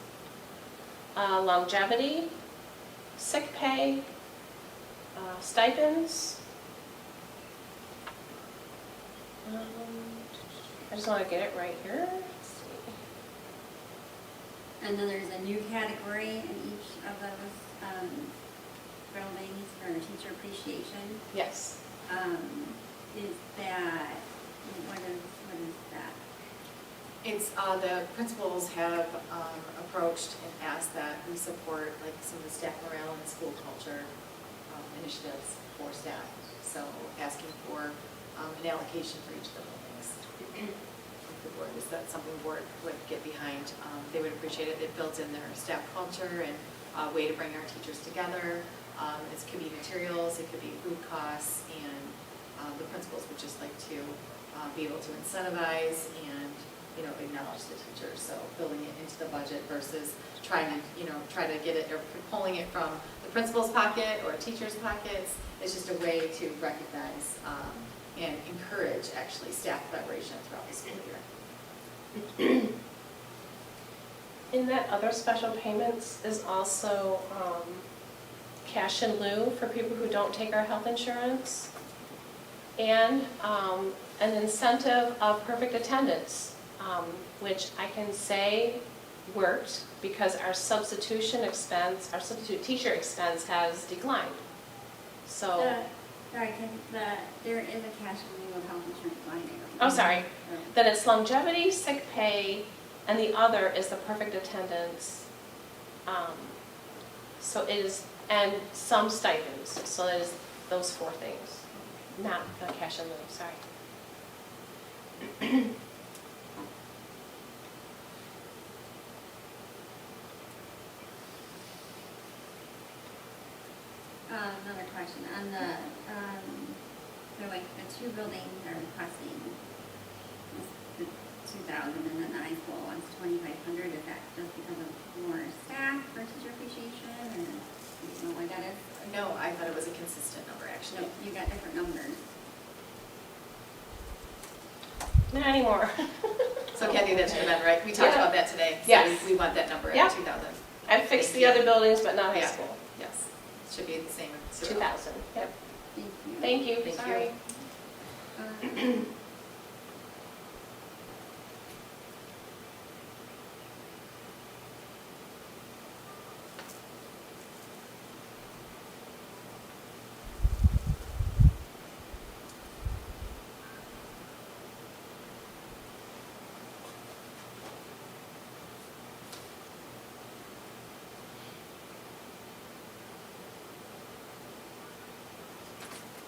longevity, sick pay, stipends. I just want to get it right here. Let's see. And then there's a new category in each of those buildings for teacher appreciation. Yes. Is that, what is that? It's, the principals have approached and asked that we support like some of the staff morale and school culture initiatives for staff. So asking for an allocation for each of the buildings. If the board, is that something the board would get behind? They would appreciate it. It builds in their staff culture and a way to bring our teachers together. It could be materials, it could be food costs, and the principals would just like to be able to incentivize and, acknowledge the teachers. So building it into the budget versus trying to, try to get it, or pulling it from the principal's pocket or a teacher's pockets. It's just a way to recognize and encourage, actually, staff collaboration throughout the school year. In that other special payments is also cash in lieu for people who don't take our health insurance, and an incentive of perfect attendance, which I can say worked because our substitute teacher expense has declined. So, Sorry, there is a cash in lieu of health insurance line item. oh, sorry. Then it's longevity, sick pay, and the other is the perfect attendance. So it is, and some stipends. So it is those four things, not the cash in lieu, sorry. Another question on the, the two buildings are requesting the 2,000 and then the high school wants 2,500. Is that just because of more staff for teacher appreciation, or do you know why that is? No, I thought it was a consistent number, actually. No, you got different numbers. Not anymore. So Kathy, that should have been right. We talked Yeah. about that today. So Yes. we want that number Yeah. at 2,000. I fixed the other buildings, but not high Yeah. school. Yes, it should be the same. 2,000, yep. Thank you. Thank you, Thank you. sorry.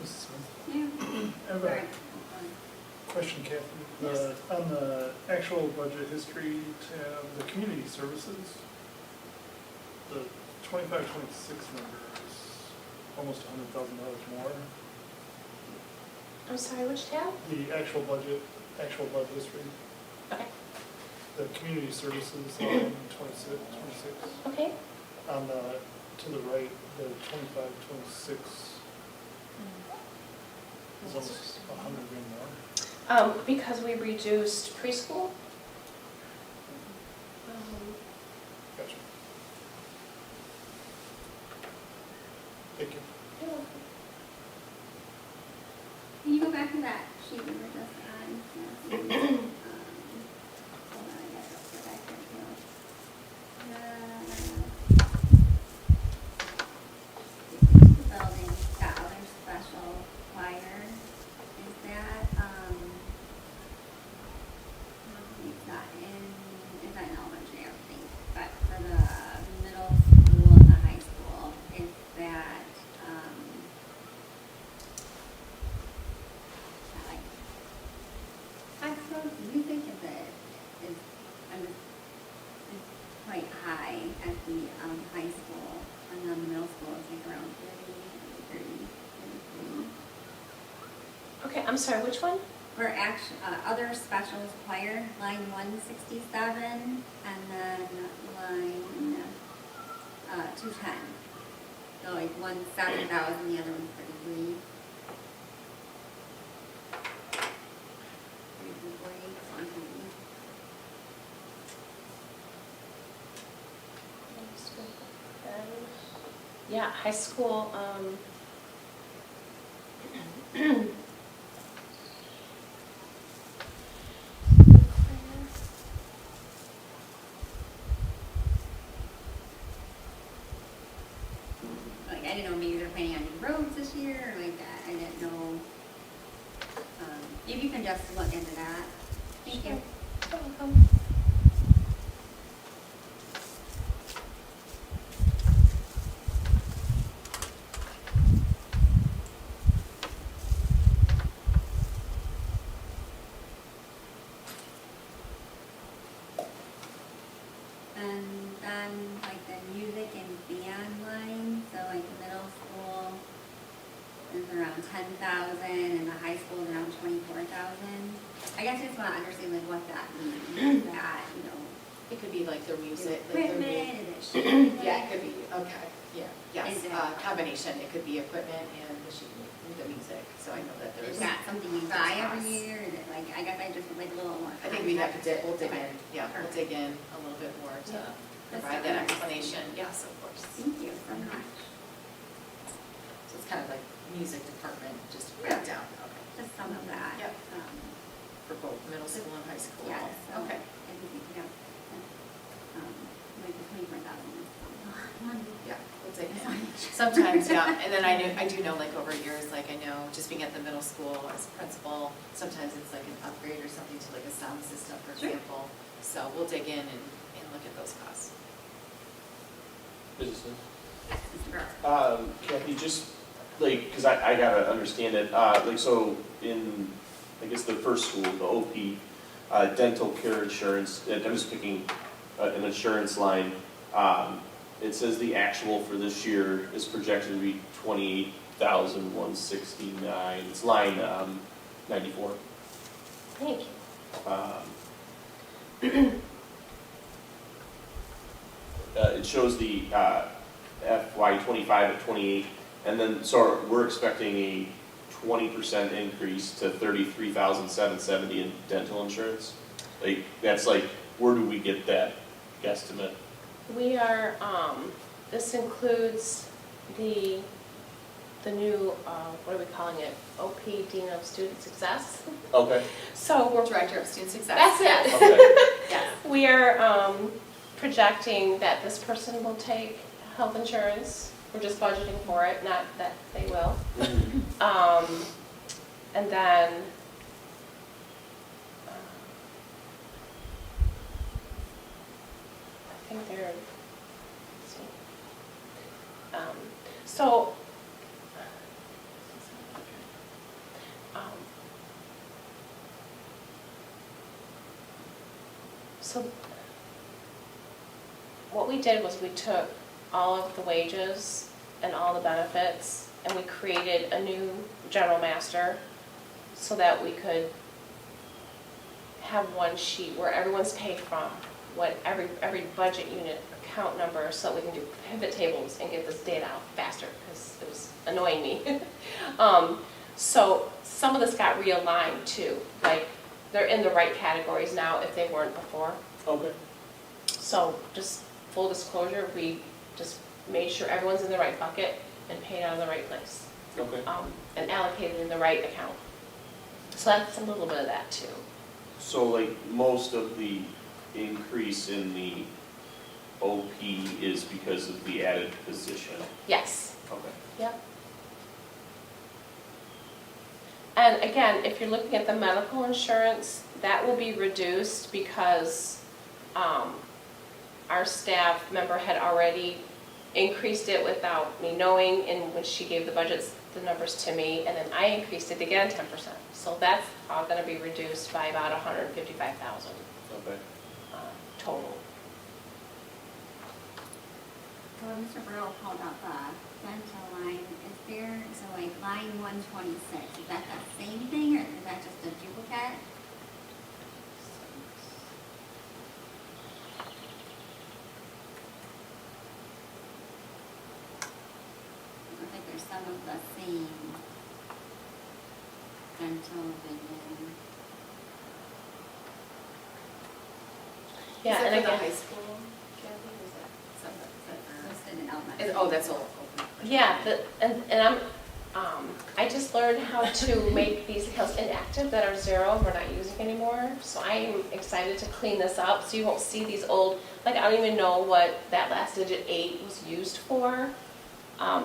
Mrs. Smith, Yeah. I have Sorry. a question, Kathy. Yes. On the actual budget history tab, the community services, the 25-26 number is almost $100,000 more. I'm sorry, which tab? The actual budget actual budget history. Okay. The community services line 26, Okay. on the, to the right, the 25, 26 is almost $100,000 more. Because we reduced preschool. Gotcha. Thank you. Can you go back to that sheet we were just on? Hold on, I gotta go back there too. Building, got other special choir, is that, it's not in elementary, I don't think, but for the middle school and the high school, is that, like, classroom music is quite high at the high school, and then the middle school is like around 33. Okay, I'm sorry, which one? For other specials choir, line 167, and then line 210. So like one 7,000, the other one's 33. 33, something. Yeah, high school, Like, I didn't know maybe they're planning on new roads this year, or like that. I didn't know. Maybe you can just look into that. Thank you. You're welcome. And then like the music and band line, so like the middle school is around 10,000 and the high school is around 24,000. I guess I just want to understand like what that means, that, you know, It could be like their music, like their equipment, mu- is it shooting? Yeah, it could be, okay, yeah, yes, Is it- combination, it could be equipment and the music, so I know that there's. Is that something we buy every year? Is it like, I guess I just would like a little more. I think we'd have to dig, we'll dig Okay. in, yeah, we'll dig in a little bit more to Yeah. provide that explanation, yes, of course. Thank you so much. So it's kind of like music department, just breakdown, okay, Just some of that. Yep. for both middle school and high school. Yes. Okay. I think we could have, like the 24,000 is some. Yeah, we'll take it. Sometimes, yeah, and then I do know like over years, like I know just being at the middle school as a principal, sometimes it's like an upgrade or something to like a sound system, for Sure. example. So we'll dig in and look at those costs. Business. Yes, Mr. Burrow. Kathy, just like, because I gotta understand it, like, so in, I guess the first school, the OP, dental care insurance, I'm just picking an insurance line. It says the actual for this year is projected to be 28,169. It's line 94. Thank you. It shows the FY '25 at 28, and then, so we're expecting a 20% increase to 33,770 in dental insurance. Like, that's like, where do we get that guesstimate? We are, this includes the new, what are we calling it? OP, Dean of Student Success. Okay, So we're, Director of Student Success. that's it. okay, Yes. We are projecting that this person will take health insurance. We're just budgeting for it, not that they will. And then, I think they're, let's see. So, so what we did was we took all of the wages and all the benefits, and we created a new general master so that we could have one sheet where everyone's paid from, what every budget unit account number, so we can do pivot tables and get this data out faster, because it was annoying me. So some of this got realigned too, like they're in the right categories now if they weren't before. Okay. So just full disclosure, we just made sure everyone's in the right bucket and paid out of the right place, Okay. and allocated in the right account. So that's a little bit of that too. So like most of the increase in the OP is because of the added position? Yes. Okay. Yep. And again, if you're looking at the medical insurance, that will be reduced because our staff member had already increased it without me knowing, and when she gave the budgets, the numbers to me, and then I increased it again 10%. So that's all gonna be reduced by about $155,000 Okay. total. Well, Mr. Burrell called out the dental line, is there, so like line 126, is that the same thing, or is that just a duplicate? I think there's some of the same dental vision. Yeah, Is and that for the again, high school, Kathy, or is that Listed in Almont. oh, that's all. yeah, and I just learned how to make these accounts inactive that are zero, we're not using anymore. So I am excited to clean this up, so you won't see these old, like I don't even know what that last digit 8 was used for.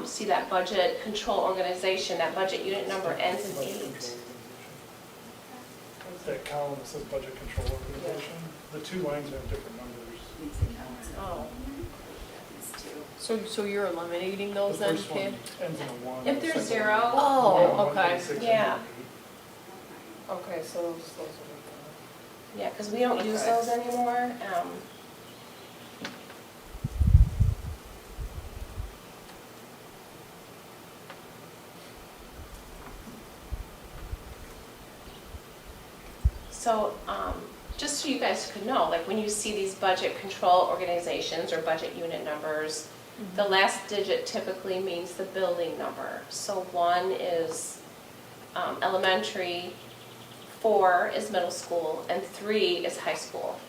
See that budget control organization, that budget unit number ends in Budget 8. control organization. That column that says budget control organization, the two lines have different numbers. Oh. These two. So you're eliminating The those then, first one Kim? ends in a 1. If the there's second 0, one- Oh, the one on okay. 126 ends in Yeah. 8. Okay, so those are yeah, because we don't use Okay. those anymore. So, just so you guys could know, like when you see these budget control organizations or budget unit numbers, the last digit typically means the building number. So 1 is elementary, 4 is middle school, and 3 is high school.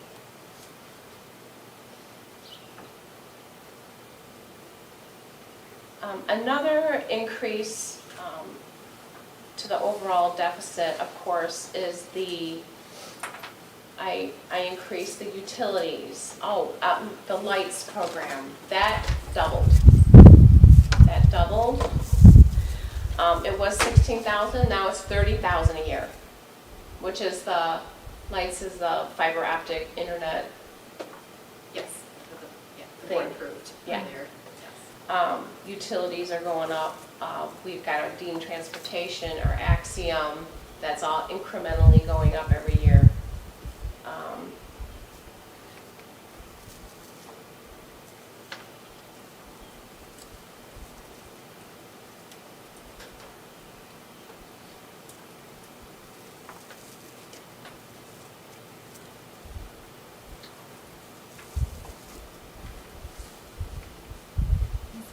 Another increase to the overall deficit, of course, is I increased the utilities. The lights program, that doubled. That doubled. It was 16,000, now it's 30,000 a year, which is the, lights is the fiber optic internet. Yes, the Thing. board approved. Yeah. There, yes. Utilities are going up. We've got our Dean Transportation, our Axiom, that's all incrementally going up every year.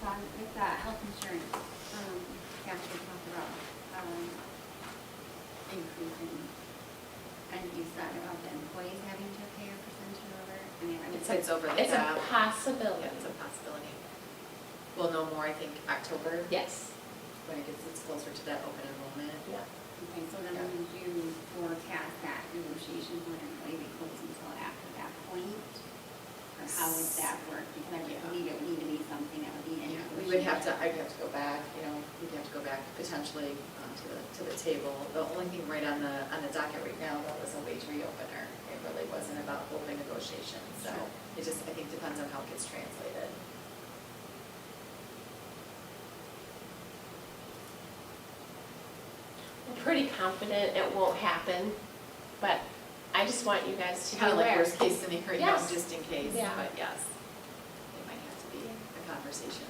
With that health insurance, Kathy talked about, increasing, and you said about the employees having to pay a percentage over, I mean, It's over the It's a top. possibility. Yeah, it's a possibility. We'll know more, I think, October, Yes. when it's closer to that open enrollment. Yeah. okay, so then would you forecast that negotiation wouldn't really be closed until after that point? Or how would that work? Because I would believe it would need to be something that would be in Yeah, we would have to, I'd have to go back, we'd have to go back potentially to the table. The only thing right on the docket right now, though, is a wage reopener. It really wasn't about open negotiations, so Sure. it just, I think, depends on how it gets translated. I'm pretty confident it won't happen, but I just want you guys to be Kind of like aware. worst case scenario, Yes. just in case, Yeah. but yes, it might have to be a conversation.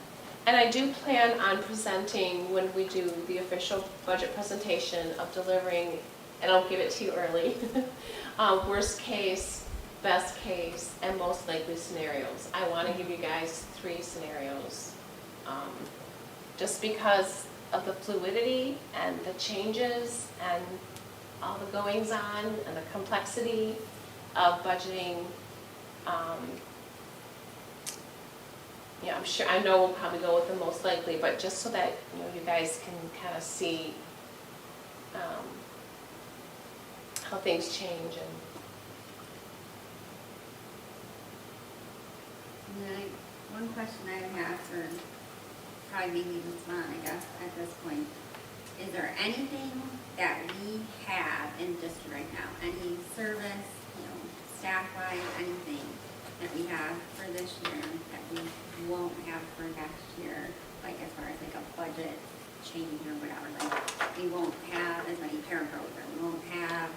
And I do plan on presenting, when we do the official budget presentation, of delivering I don't give it to you early. Worst case, best case, and most likely scenarios. I want to give you guys 3 scenarios. Just because of the fluidity and the changes and all the goings on and the complexity of budgeting. Yeah, I'm sure, I know we'll probably go with the most likely, but just so that, you guys can kind of see how things change and. And then one question I have for probably maybe Ms. Vaughn, I guess, at this point. Is there anything that we have in the district right now? Any service, staff-wise, anything that we have for this year that we won't have for next year? Like as far as like a budget change or whatever, like we won't have as many paraprofs, or we won't have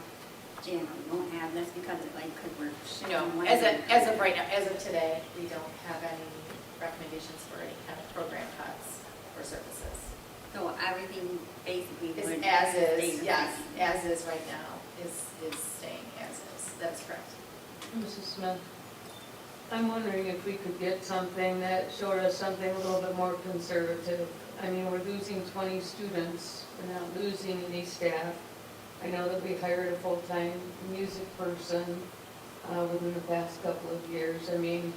gym, or we won't have this because of like, because we're No, shifting. as of right now, as of today, we don't have any recommendations for any kind of program cuts or services. So everything basically Is would. as stay is, the yes, same. as is right now, is staying as is, that's correct. Mrs. Smith, I'm wondering if we could get something that showed us something a little bit more conservative. I mean, we're losing 20 students, we're not losing any staff. I know that we hired a full-time music person within the past couple of years. I mean,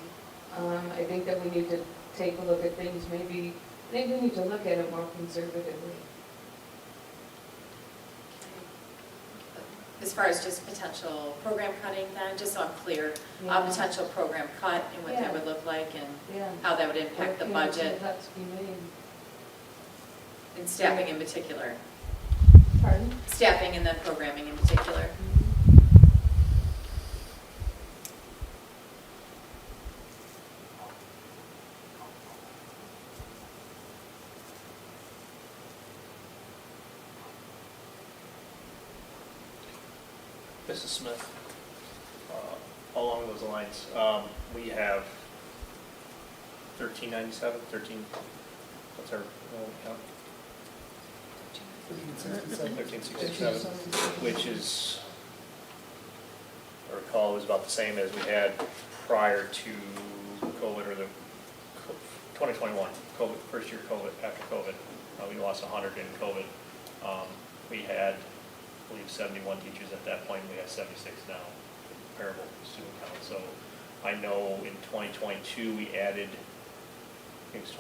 I think that we need to take a look at things, maybe we need to look at it more conservatively. As far as just potential program cutting then, just so I'm clear, a Yeah. potential program cut and what Yeah. that would look like and Yeah. how that would impact the Where can budget some cuts be made? and staffing in particular. Pardon? Staffing and then programming in particular. Mrs. Smith, along those lines, we have 1397, what's our count? 1367, which is, I recall, was about the same as we had prior to COVID, or the 2021, COVID, first year COVID, after COVID. We lost 100 in COVID. We had, I believe, 71 teachers at that point. We have 76 now, comparable student count. So I know in 2022 we added, I think it was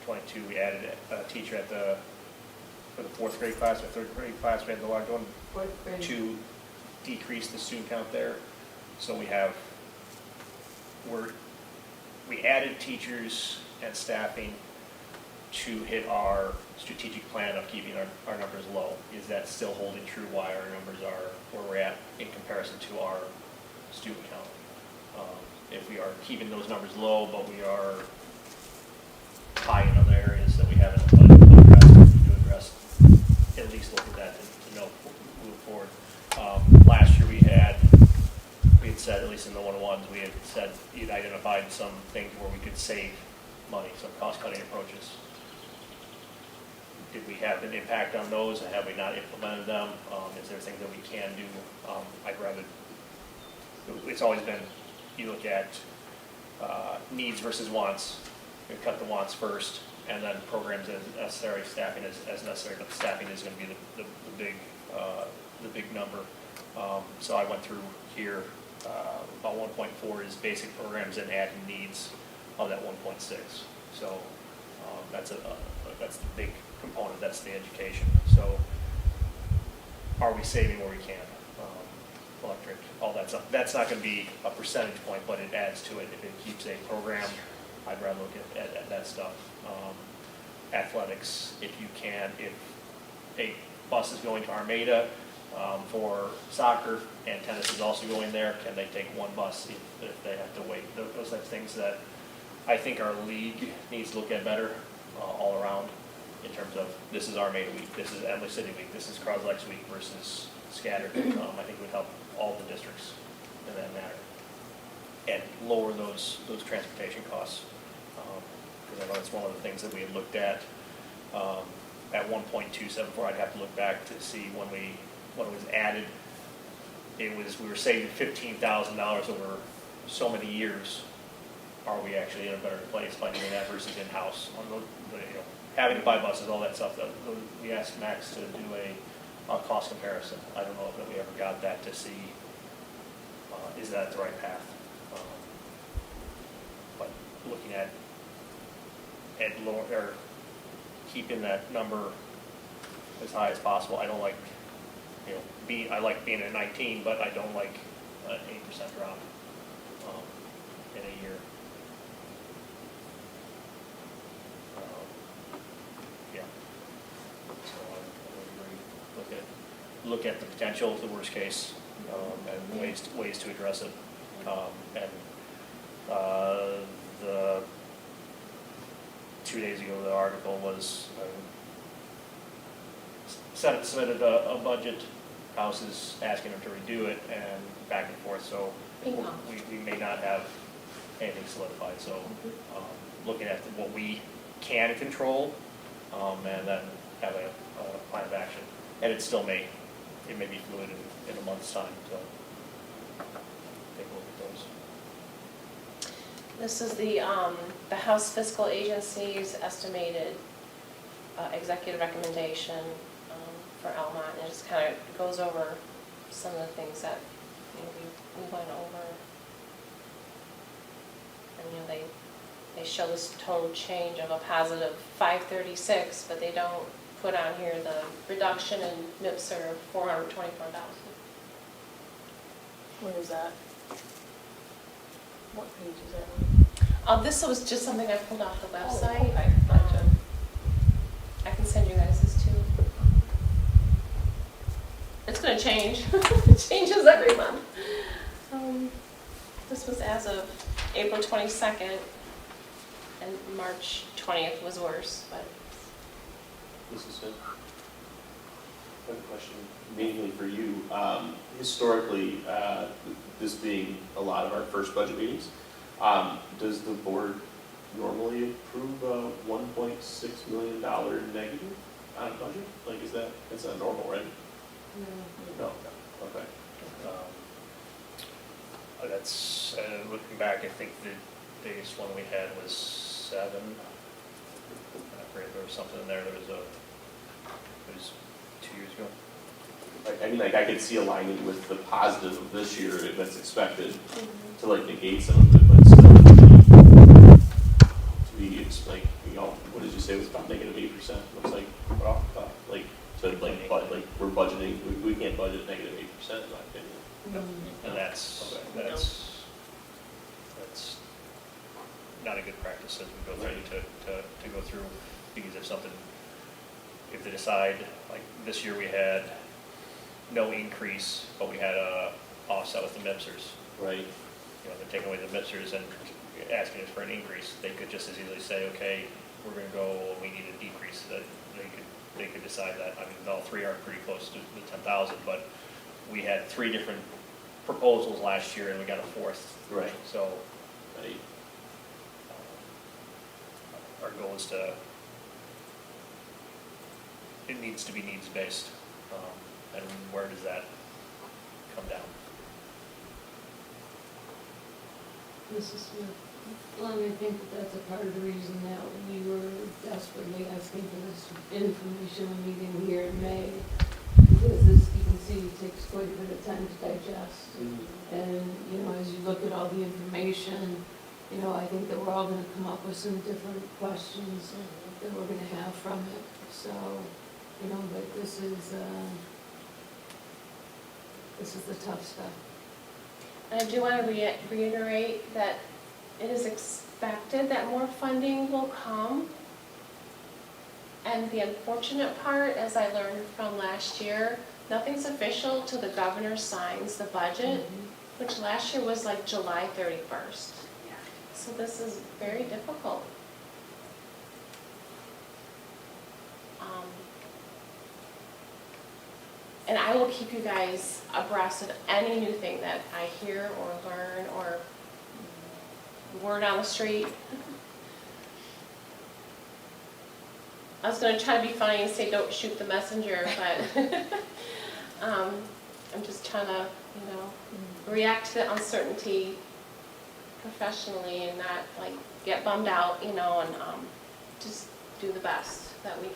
2022, we added a teacher at for the 4th grade class or 3rd grade class. We had the large one 4th grade. to decrease the student count there. So we added teachers and staffing to hit our strategic plan of keeping our numbers low. Is that still holding true why our numbers are where we're at in comparison to our student count? If we are keeping those numbers low, but we are high in other areas that we haven't addressed, at least look at that to know move forward. Last year we had said, at least in the one-on-ones, we had said, you'd identified some things where we could save money, some cost-cutting approaches. Did we have an impact on those, and have we not implemented them? Is there things that we can do? I'd rather, it's always been, you look at needs versus wants. You cut the wants first, and then programs as necessary, staffing as necessary, but the staffing is going to be the big number. So I went through here, about 1.4 is basic programs and adding needs of that 1.6. So that's the big component, that's the education. So are we saving where we can? Electric, all that stuff. That's not going to be a percentage point, but it adds to it. If it keeps a program, I'd rather look at that stuff. Athletics, if you can, if a bus is going to Armada for soccer and tennis is also going there, can they take one bus if they have to wait? Those types of things that I think our league needs to look at better all around in terms of this is Armada week, this is Emily City week, this is Croslex week versus scattered. I think would help all the districts in that matter and lower those transportation costs. Because I know it's one of the things that we had looked at 1.274. I'd have to look back to see when it was added. we were saving $15,000 over so many years. Are we actually in a better place by doing that versus in-house on having to buy buses, all that stuff? We asked Max to do a cost comparison. I don't know if we ever got that to see, is that the right path? But looking at lower, or keeping that number as high as possible. I don't like, I like being at 19, but I don't like an 8% drop in a year. Yeah. So I would agree. Look at the potential, the worst case, and ways to address it. The 2 days ago, the article was submitted a budget. House is asking them to redo it, and back and forth. So we may not have anything solidified. So looking at what we can control, and then have a plan of action. And it may be fluid in a month's time. So take a look at those. This is the House Fiscal Agency's estimated executive recommendation for Almont. And it just kind of goes over some of the things that we went over. And they show this total change of a positive 536, but they don't put on here the reduction in MIPSR of 424,000. Where is that? What page is that on? This was just something I pulled off the website. Oh, okay, gotcha. I can send you guys this too. It's going to change. It changes every month. This was as of April 22nd, and March 20th was worse. But Mrs. Smith, I have a question mainly for you. Historically, this being a lot of our first budget meetings, does the board normally approve a $1.6 million negative on a budget? Like, that's not normal, right? No. Okay. That's, looking back, I think the biggest one we had was 7. I forget, there was something in there. It was 2 years ago. I could see aligning with the positive of this year if that's expected to negate some of it, but still to be what did you say it was about negative 8%? Looks like we're off the top. We're budgeting. We can't budget negative 8% in my opinion. And that's not a good practice as we go through to go through, because if they decide, like this year we had no increase, but we had a offset with the MIPSers. Right. They're taking away the MIPSers and asking us for an increase. They could just as easily say, okay, we're going to go, we need a decrease. That they could decide that. I mean, all three are pretty close to the 10,000, but we had 3 different proposals last year and we got a 4th. Right. So our goal is it needs to be needs-based. And where does that come down? Mrs. Smith, well, I think that's a part of the reason that we were desperately asking for this informational meeting here in May, because this, you can see, takes quite a bit of time to digest. And, as you look at all the information, I think that we're all going to come up with some different questions that we're going to have from it. So, but this is the tough stuff. And I do want to reiterate that it is expected that more funding will come. And the unfortunate part, as I learned from last year, nothing's official till the governor signs the budget, which last year was like July 31st. Yeah. So this is very difficult. And I will keep you guys abreast of any new thing that I hear or learn or word on the street. I was going to try to be funny and say don't shoot the messenger, but I'm just trying to, react to the uncertainty professionally and not like get bummed out, and just do the best that we can.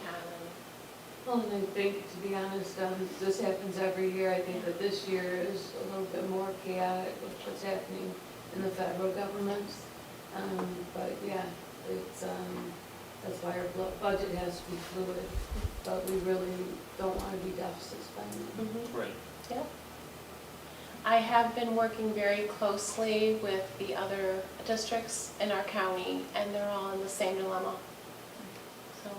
Well, and I think, to be honest, this happens every year. I think that this year is a little bit more chaotic with what's happening in the federal government. But yeah, it's, that's why our budget has to be fluid, but we really don't want to be deficit spending. Right. Yeah. I have been working very closely with the other districts in our county, and they're all in the same dilemma. So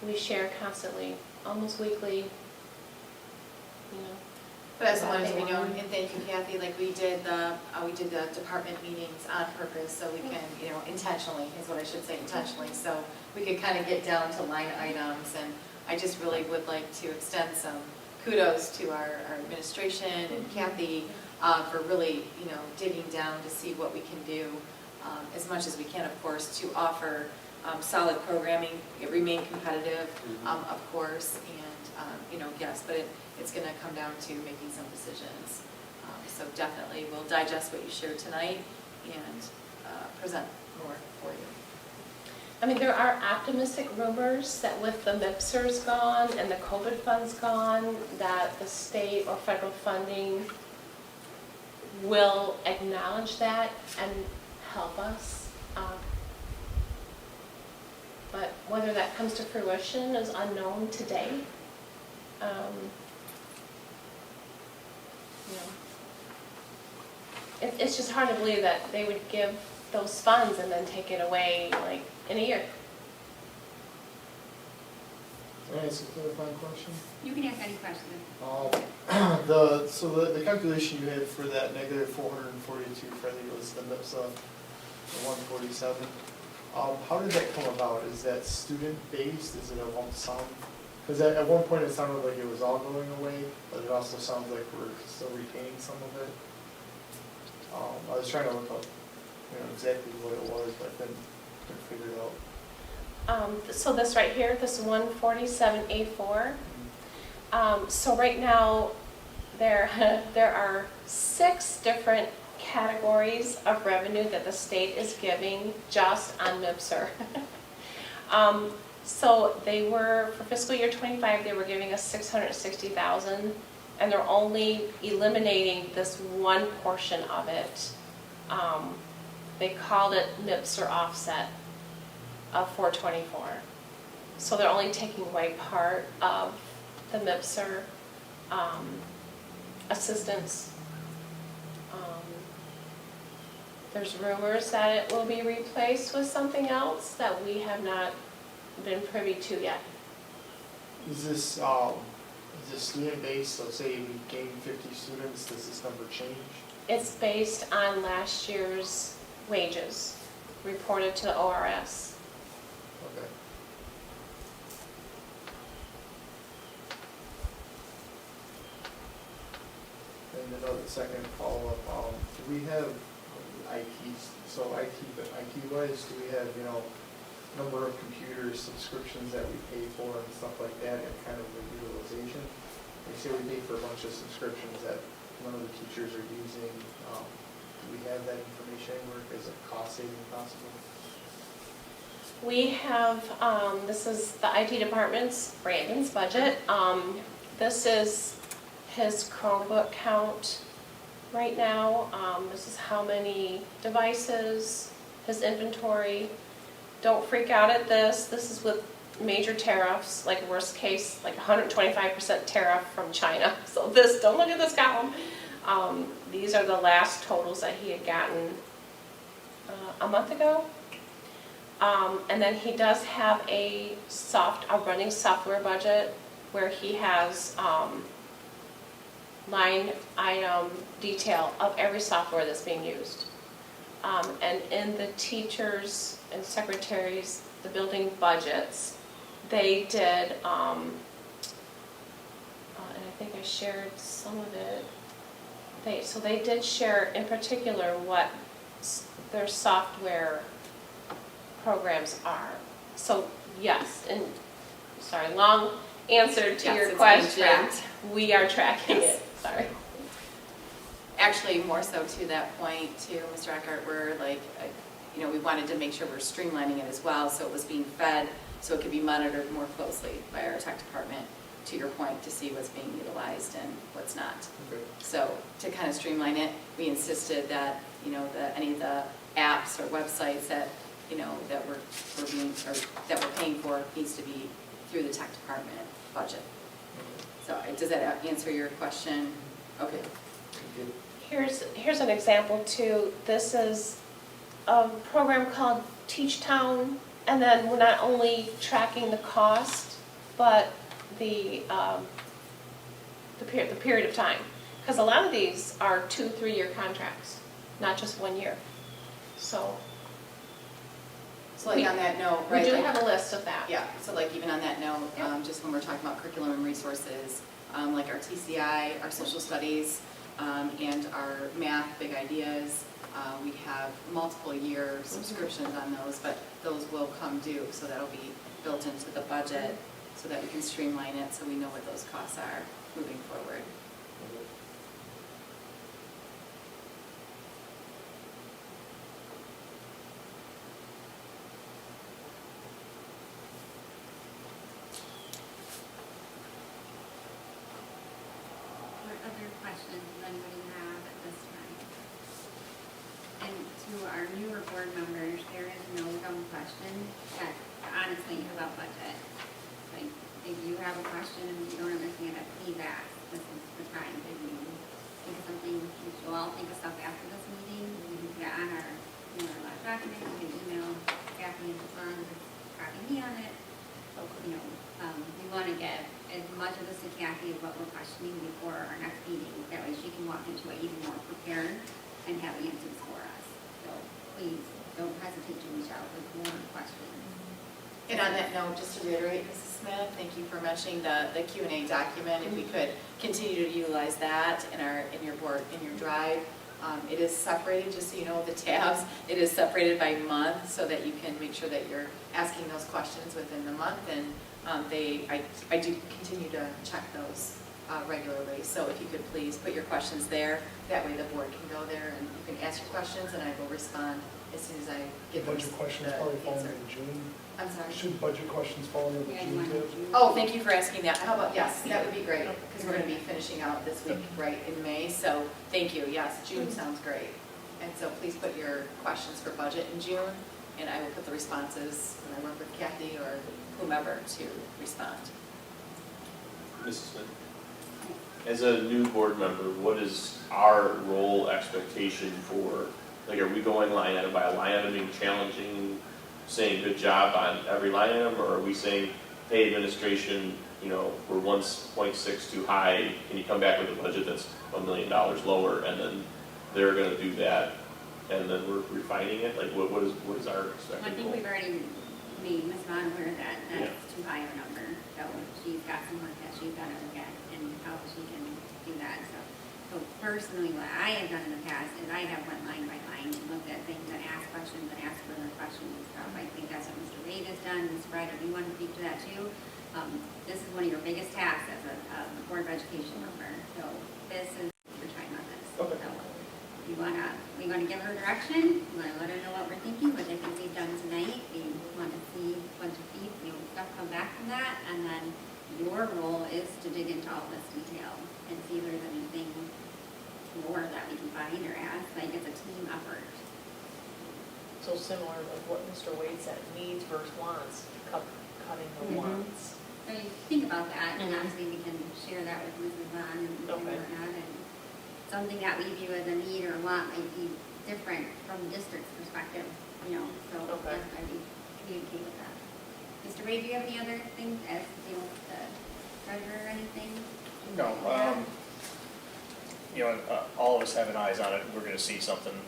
we share constantly, almost weekly, But as long as we know, and thank you Kathy, like we did the department meetings on purpose, so we can, intentionally, is what I should say, intentionally, so we could kind of get down to line items, and I just really would like to extend some kudos to our administration and Kathy for really, digging down to see what we can do as much as we can, of course, to offer solid programming, remain competitive, of course, and, yes, but it's going to come down to making some decisions. So definitely, we'll digest what you shared tonight and present more for you. I mean, there are optimistic rumors that with the MIPSers gone and the COVID funds gone, that the state or federal funding will acknowledge that and help us. But whether that comes to fruition is unknown today. It's just hard to believe that they would give those funds and then take it away like in a year. Can I ask a clarifying question? You can ask any question. The calculation you had for that negative 442, for I think it was the MIPSA, the 147. How did that come about? Is that student-based? Is it a lump sum? Because at one point it sounded like it was all going away, but it also sounds like we're still retaining some of it. I was trying to look up, exactly what it was, but I couldn't figure it out. So this right here, this 147A4. So right now, there are 6 different categories of revenue that the state is giving just on MIPSR. So they were, for fiscal year 25, they were giving us $660,000, and they're only eliminating this one portion of it. They called it MIPSR offset of 424. So they're only taking away part of the MIPSR assistance. There's rumors that it will be replaced with something else that we have not been privy to yet. Is this student-based? Let's say we gain 50 students, does this number change? It's based on last year's wages reported to the ORS. Okay. And another second follow-up, do we have IT-wise, do we have, number of computer subscriptions that we pay for and stuff like that, and kind of the utilization? Like say we pay for a bunch of subscriptions that none of the teachers are using, do we have that information anywhere? Is it cost saving possible? We have, this is the IT department's, Brandon's budget. This is his Chromebook count right now. This is how many devices, his inventory. Don't freak out at this. This is with major tariffs, like worst case, like 125% tariff from China. So don't look at this column. These are the last totals that he had gotten a month ago. And then he does have a running software budget where he has line item detail of every software that's being used. And in the teachers and secretaries, the building budgets, they did, and I think I shared some of it. So they did share in particular what their software programs are. So yes, and sorry, long answer to your it's question. being tracked. We are tracking it. Sorry. Actually, more so to that point too, Mr. Eckhart, we're like, we wanted to make sure we're streamlining it as well, so it was being fed, so it could be monitored more closely by our tech department, to your point, to see what's being utilized and what's not. Okay. So to kind of streamline it, we insisted that, any of the apps or websites that, that we're paying for needs to be through the tech department budget. So does that answer your question? Okay. Good. Here's an example too. This is a program called Teach Town, and then we're not only tracking the cost, but the period of time. Because a lot of these are 2-3 year contracts, not just 1 year. So So like on that note, we right? do like- have a list of that. Yeah, so like even on that note, Yeah. just when we're talking about curriculum and resources, like our TCI, our social studies, and our math big ideas, we have multiple year subscriptions on those, but those will come due, so that'll be built into the budget so that we can streamline it, so we know what those costs are moving forward. What other questions does anybody have at this time? And to our newer board members, there is no dumb question, that honestly, about budget. Like, if you have a question and you don't understand it, please ask. This is the time that you think of something, we should all think of stuff after this meeting. We can put it on our, last document, you can email Kathy and Hassan, just copy me on it. We want to get as much of this to Kathy of what we're questioning before our next meeting. That way she can walk into it even more prepared and have answers for us. So please don't hesitate to reach out with more questions. And on that note, just to reiterate, Mrs. Smith, thank you for mentioning the Q&A document. If we could continue to utilize that in your drive. It is separated, just so you know, the tabs. It is separated by month so that you can make sure that you're asking those questions within the month. And I do continue to check those regularly. So if you could please put your questions there, that way the board can go there and you can ask your questions and I will respond as soon as I get those. Budget questions the probably fall answer. in June. I'm sorry. Should budget questions fall under the Yeah, you June want tab? to do- Oh, thank you for asking that. How about, yes, that would be great, because we're going to be finishing out this week, right, in May. So thank you, yes, June sounds great. And so please put your questions for budget in June, and I will put the responses when I work with Kathy or whomever to respond. Mrs. Smith, as a new board member, what is our role expectation for, like, are we going line item by line item, being challenging, saying good job on every line item, or are we saying, hey, administration, we're 1.6 too high, can you come back with a budget that's $1 million lower, and then they're gonna do that, and then we're refining it? Like, what is our I expected think goal? we've already made Ms. Vaughn aware that Yeah. that's too high a number. So she's got some work that she's got to look at and how she can do that. So personally, what I have done in the past is I have went line by line and looked at things and asked questions and asked further questions and stuff. I think that's what Mr. Wade has done. Ms. Ryder, do you want to speak to that too? This is one of your biggest tasks as a Board of Education member. So this is your time on this. Okay. So we want to give her direction. We want to let her know what we're thinking, what they think we've done tonight. We want to see what stuff come back from that, and then your role is to dig into all this detail and see if there's anything more that we can find or ask. Like, it's a team effort. So similar like what Mr. Wade said, needs versus wants, cutting the Mhm. wants. So you think about that, and Mhm. obviously we can share that with Mrs. Vaughn and Okay. whatnot, and something that we view as a need or want might be different from the district's perspective, so Okay. that's why we communicate with that. Mr. Ray, do you have any other things as deal with the treasurer or anything? No, all of us having eyes on it, we're gonna see something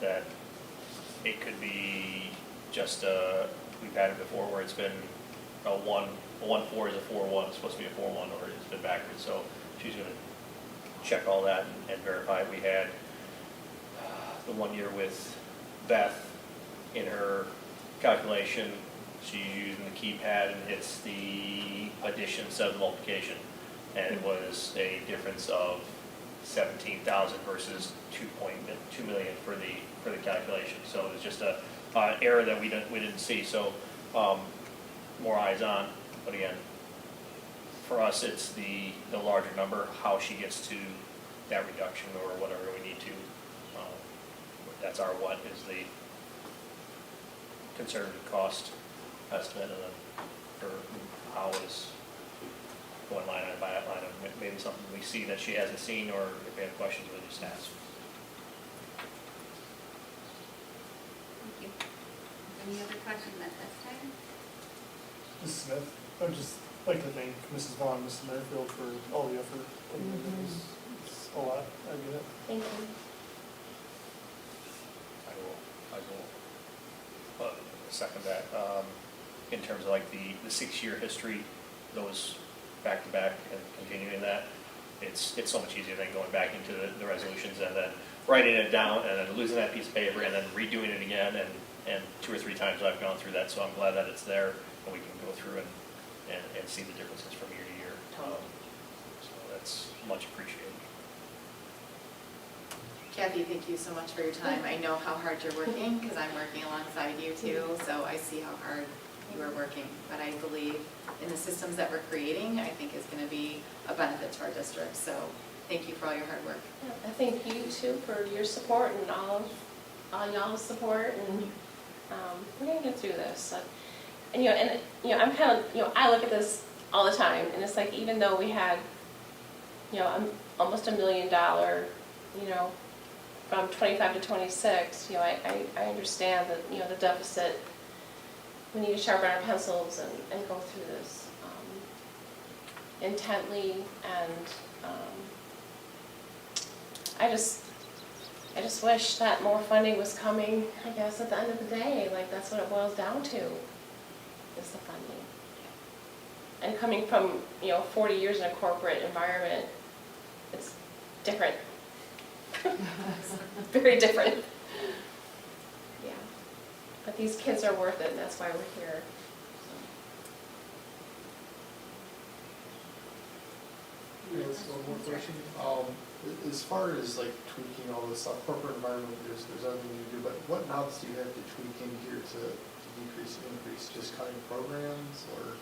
that it could be just, we've had it before where it's been a 1.4 is a 4.1, it's supposed to be a 4.1, or it's been backwards, so she's gonna check all that and verify. We had the 1 year with Beth in her calculation, she's using the keypad and it's the addition instead of the multiplication. And it was a difference of 17,000 versus 2 million for the calculation. So it was just an error that we didn't see. So more eyes on, but again, for us, it's the larger number, how she gets to that reduction or whatever we need to. That's our what is the conservative cost estimate, and then for how is going line item by line item, maybe something we see that she hasn't seen, or if we have questions, we'll just ask. Thank you. Any other questions at this time? Mrs. Smith, I'd just like to thank Mrs. Vaughn and Mrs. Merrifield for all the effort. It's a lot, I get it. Thank you. I will second that. In terms of like the 6-year history, those back to back and continuing that, it's so much easier than going back into the resolutions and then writing it down and then losing that piece of paper and then redoing it again, and 2 or 3 times I've gone through that, so I'm glad that it's there and we can go through and see the differences from year to year. So that's much appreciated. Kathy, thank you so much for your time. I know how hard you're working because I'm working alongside you too, so I see how hard you are working. But I believe in the systems that we're creating, I think is going to be a benefit to our district. So thank you for all your hard work. Yeah, I thank you too for your support and all y'all's support, and we're gonna get through this. And I'm kind of, I look at this all the time, and it's like, even though we had, almost $1 million, from 25 to 26, I understand that, the deficit, we need to sharpen our pencils and go through this intently, and I just wish that more funding was coming, I guess, at the end of the day. Like, that's what it boils down to, is the funding. And coming from, 40 years in a corporate environment, it's different. Very different. Yeah. But these kids are worth it, and that's why we're here. Yes, one more question. As far as like tweaking all this stuff, corporate environment, there's other things you do, but what knobs do you have to tweak in here to decrease and increase? Just cutting programs, or,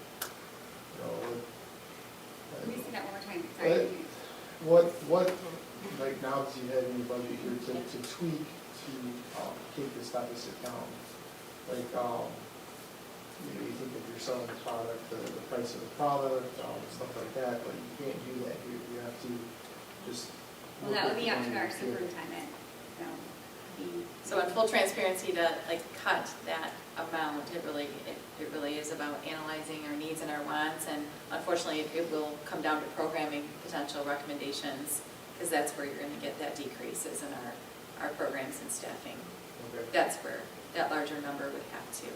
Can we say that one more time? Sorry. what like knobs do you have in your budget here to tweak to keep this deficit down? Like, you think if you're selling the product, the price of the product, stuff like that, but you can't do that here. You have to just. Well, that would be up to our superintendent, So in full transparency, to cut that amount, it really is about analyzing our needs and our wants, and unfortunately, it will come down to programming potential recommendations, because that's where you're going to get that decreases in our programs and staffing. Okay. That's where that larger number would have to.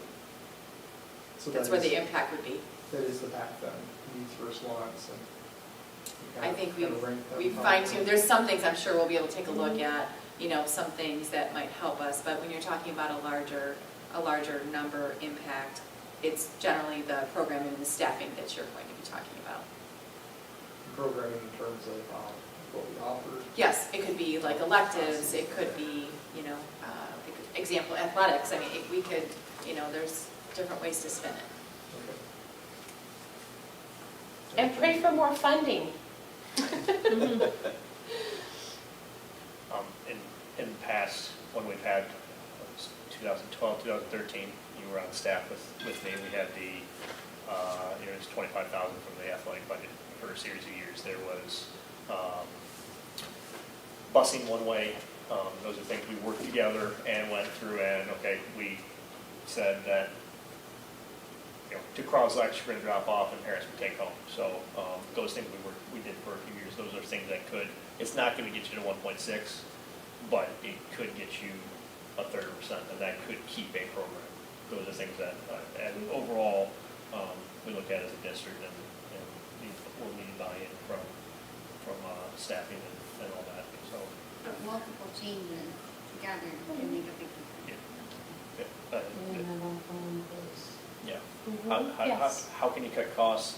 So That's where the impact would be. That is the path then, needs versus wants, and. I think kind of rank them we've up. fine-tuned, there's some things I'm sure we'll be able to take a look at, some things that might help us, but when you're talking about a larger number impact, it's generally the programming and the staffing that you're going to be talking about. Programming in terms of what we offer. Yes, it could be like electives, it could be, example, athletics. I mean, we could, there's different ways to spin it. Okay. And pray for more funding. In the past, when we've had 2012, 2013, you were on staff with me. We had it was $25,000 from the athletic budget for a series of years. There was busing one way. Those are things we worked together and went through, and we said that to Croslex, we're going to drop off and parents would take home. So those things we did for a few years. Those are things that it's not going to get you to 1.6, but it could get you a 30%, and that could keep a program. Those are things that, and overall, we look at as a district, and we'll need buy-in from staffing and all that. So. But multiple changes together can make a big difference. Yeah. Yes. How can you cut costs?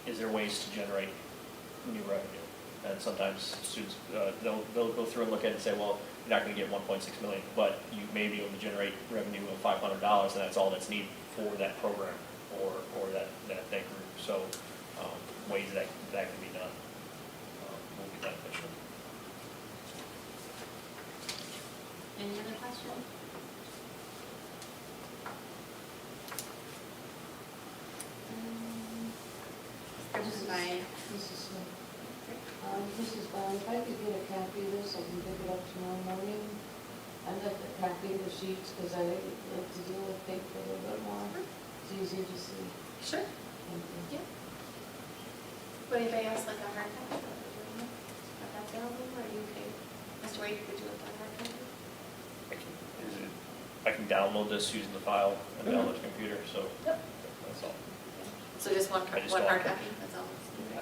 Is there ways to generate new revenue? And sometimes students, they'll go through and look at it and say, well, you're not gonna get 1.6 million, but you may be able to generate revenue of $500, and that's all that's needed for that program or that group. So, ways that can be done will be beneficial. Any other questions? Discussion by Mrs. Smith. Mrs. Bond, if I could get a copy of this, I can pick it up tomorrow morning. I'd like a copy of the sheets, because I like to deal with paper a little bit more. It's easier to see. Sure. Thank you. Would anybody else like a hard copy? Are that available, or are you okay? Mr. Wade, could you like a hard copy? I can download this using the file and download the computer, so Yep. that's all. So just one I just hard don't- copy, that's all.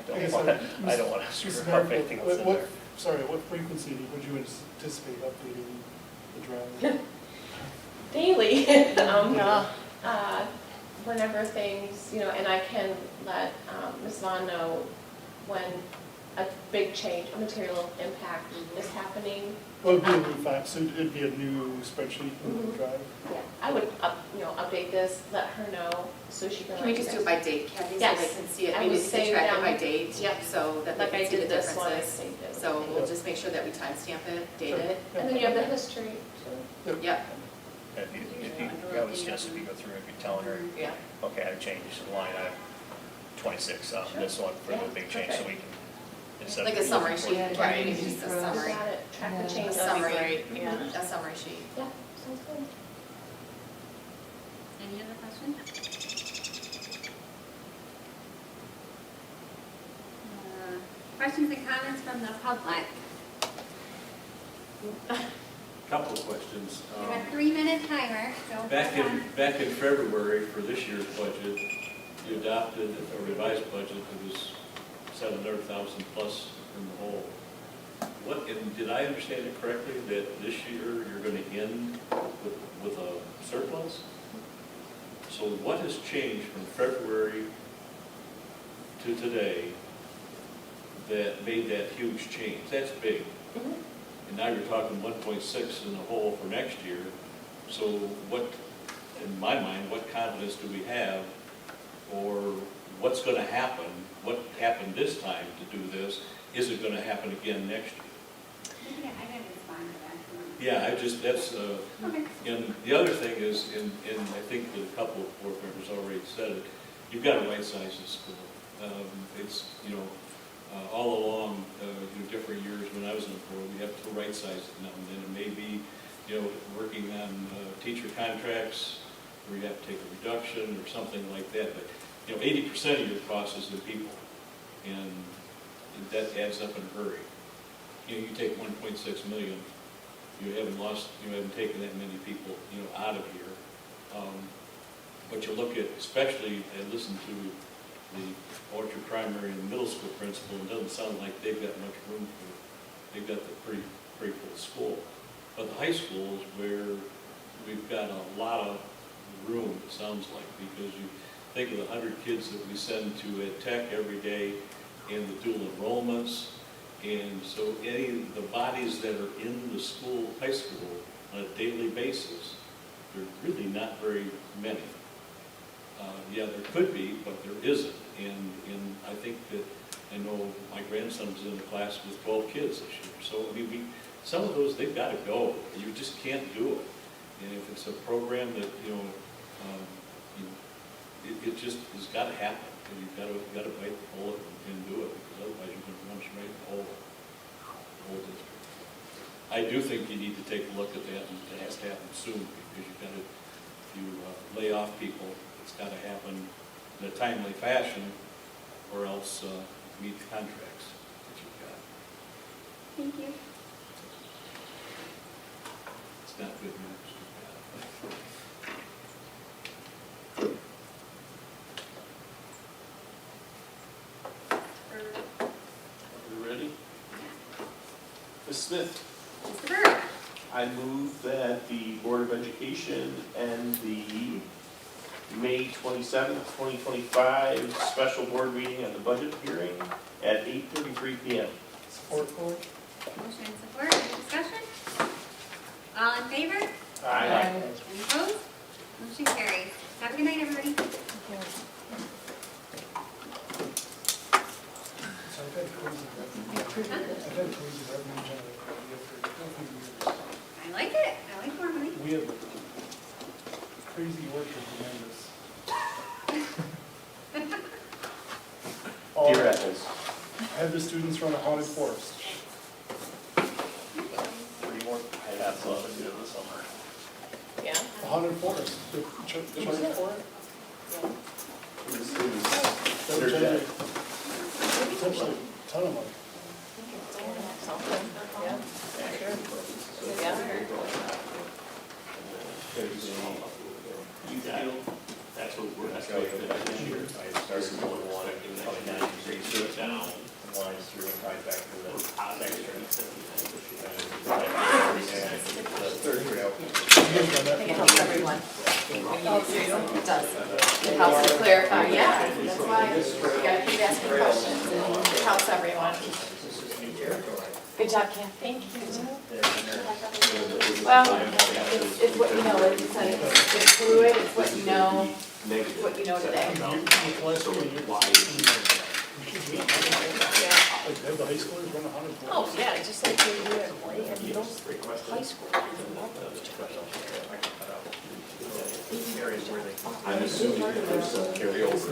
I don't want to screw Mrs. up Mayor, anything else in what- there. Sorry, what frequency would you anticipate updating the draft? Daily. Whenever things, and I can let Ms. Vaughn know when a big change, a material impact is happening. Well, it'd be a new file, so it'd be a new spreadsheet in the Mhm. drive? Yeah, I would, update this, let her know, so she can. Can we just do it by date, Kathy, so Yes. they can see it, I maybe would we can save track it them. by date? Yep. So that they Like I can see the did this one, I differences. saved it. So we'll just make sure that we timestamp it, date Sure. it. And then you have the history too. Yep, I would suggest if you go through and you're telling her, yeah. okay, I changed the line item 26 on Sure. this one for the Yeah, big change, so we can, instead of. Like a summary sheet, Yeah, right, yeah. maybe just a You summary. Got it, track Yeah. the change. A That'd be summary. great. Yeah. A summary sheet. Yeah, sounds good. any other questions? Questions and comments from the public? Couple of questions. We have a 3-minute timer, so. Back hold on. in February for this year's budget, you adopted a revised budget that was 700,000 plus in the hole. And did I understand it correctly that this year you're going to end with a surplus? So what has changed from February to today that made that huge change? That's big. Mhm. And now you're talking 1.6 in the hole for next year. So what, in my mind, what confidence do we have, or what's going to happen? What happened this time to do this? Is it going to happen again next year? I can respond to that. Yeah, that's, Okay. and the other thing is, and I think that a couple of board members already said it, you've got to right-size the school. It's, all along, different years when I was on the board, we have to right-size it now and then. It may be, working on teacher contracts, where you have to take a reduction or something like that. But, 80% of your cost is the people, and that adds up in a hurry. You take 1.6 million, you haven't taken that many people, out of here. But you look at, especially, I listened to the Orchard Primary and Middle School principal, and it doesn't sound like they've got much room they've got the pretty full school. But the high school is where we've got a lot of room, it sounds like, because you think of the 100 kids that we send to Ed Tech every day, and the dual enrollments, and so any of the bodies that are in the school, high school, on a daily basis, there are really not very many. Yeah, there could be, but there isn't. And I think that, I know my grandson was in a class with 12 kids this year. So, some of those, they've got to go. You just can't do it. And if it's a program that, it just has got to happen. And you've got to bite the bullet and do it, because otherwise you're going to run straight in the whole district. I do think you need to take a look at that, and it has to happen soon, because you've got to, if you lay off people, it's got to happen in a timely fashion, or else meet the contracts that you've got. Thank you. It's not good news. You ready? Ms. Smith, Mr. Burke. I move that the Board of Education end the May 27th, 2025 special board meeting on the budget hearing at 8:33 p.m. Support. Motion and support, any discussion? All in favor? Aye. Any opposed? Motion carries. Have a good night, everybody. So I've had crazy revenue generated for a few years. I like it. I like more money. We have crazy workers behind us. Dear Eccles. Have the students run a haunted forest. 3 more, I have something to do this summer. Yeah. A haunted forest. They charge for it? The students, They'll they're charge dead. you potentially a ton of money. Something, yeah, sure. Yeah. There's you feel that's what we're estimating this year. I started going one, probably 90 degrees straight down, lines through and right back to the next turn. And the third trail. I think it helps everyone. It does. It helps to clarify, yeah, that's why you gotta keep asking questions, and it helps everyone. Good job, Kim. Thank you. Well, it's what you know, like you said, it's fluid, it's what you know, it's what you know today. Like, have the high schoolers run a haunted forest? Oh, yeah, just like they do at Lake, and those high school. Areas where they. I'm assuming there's some carryover.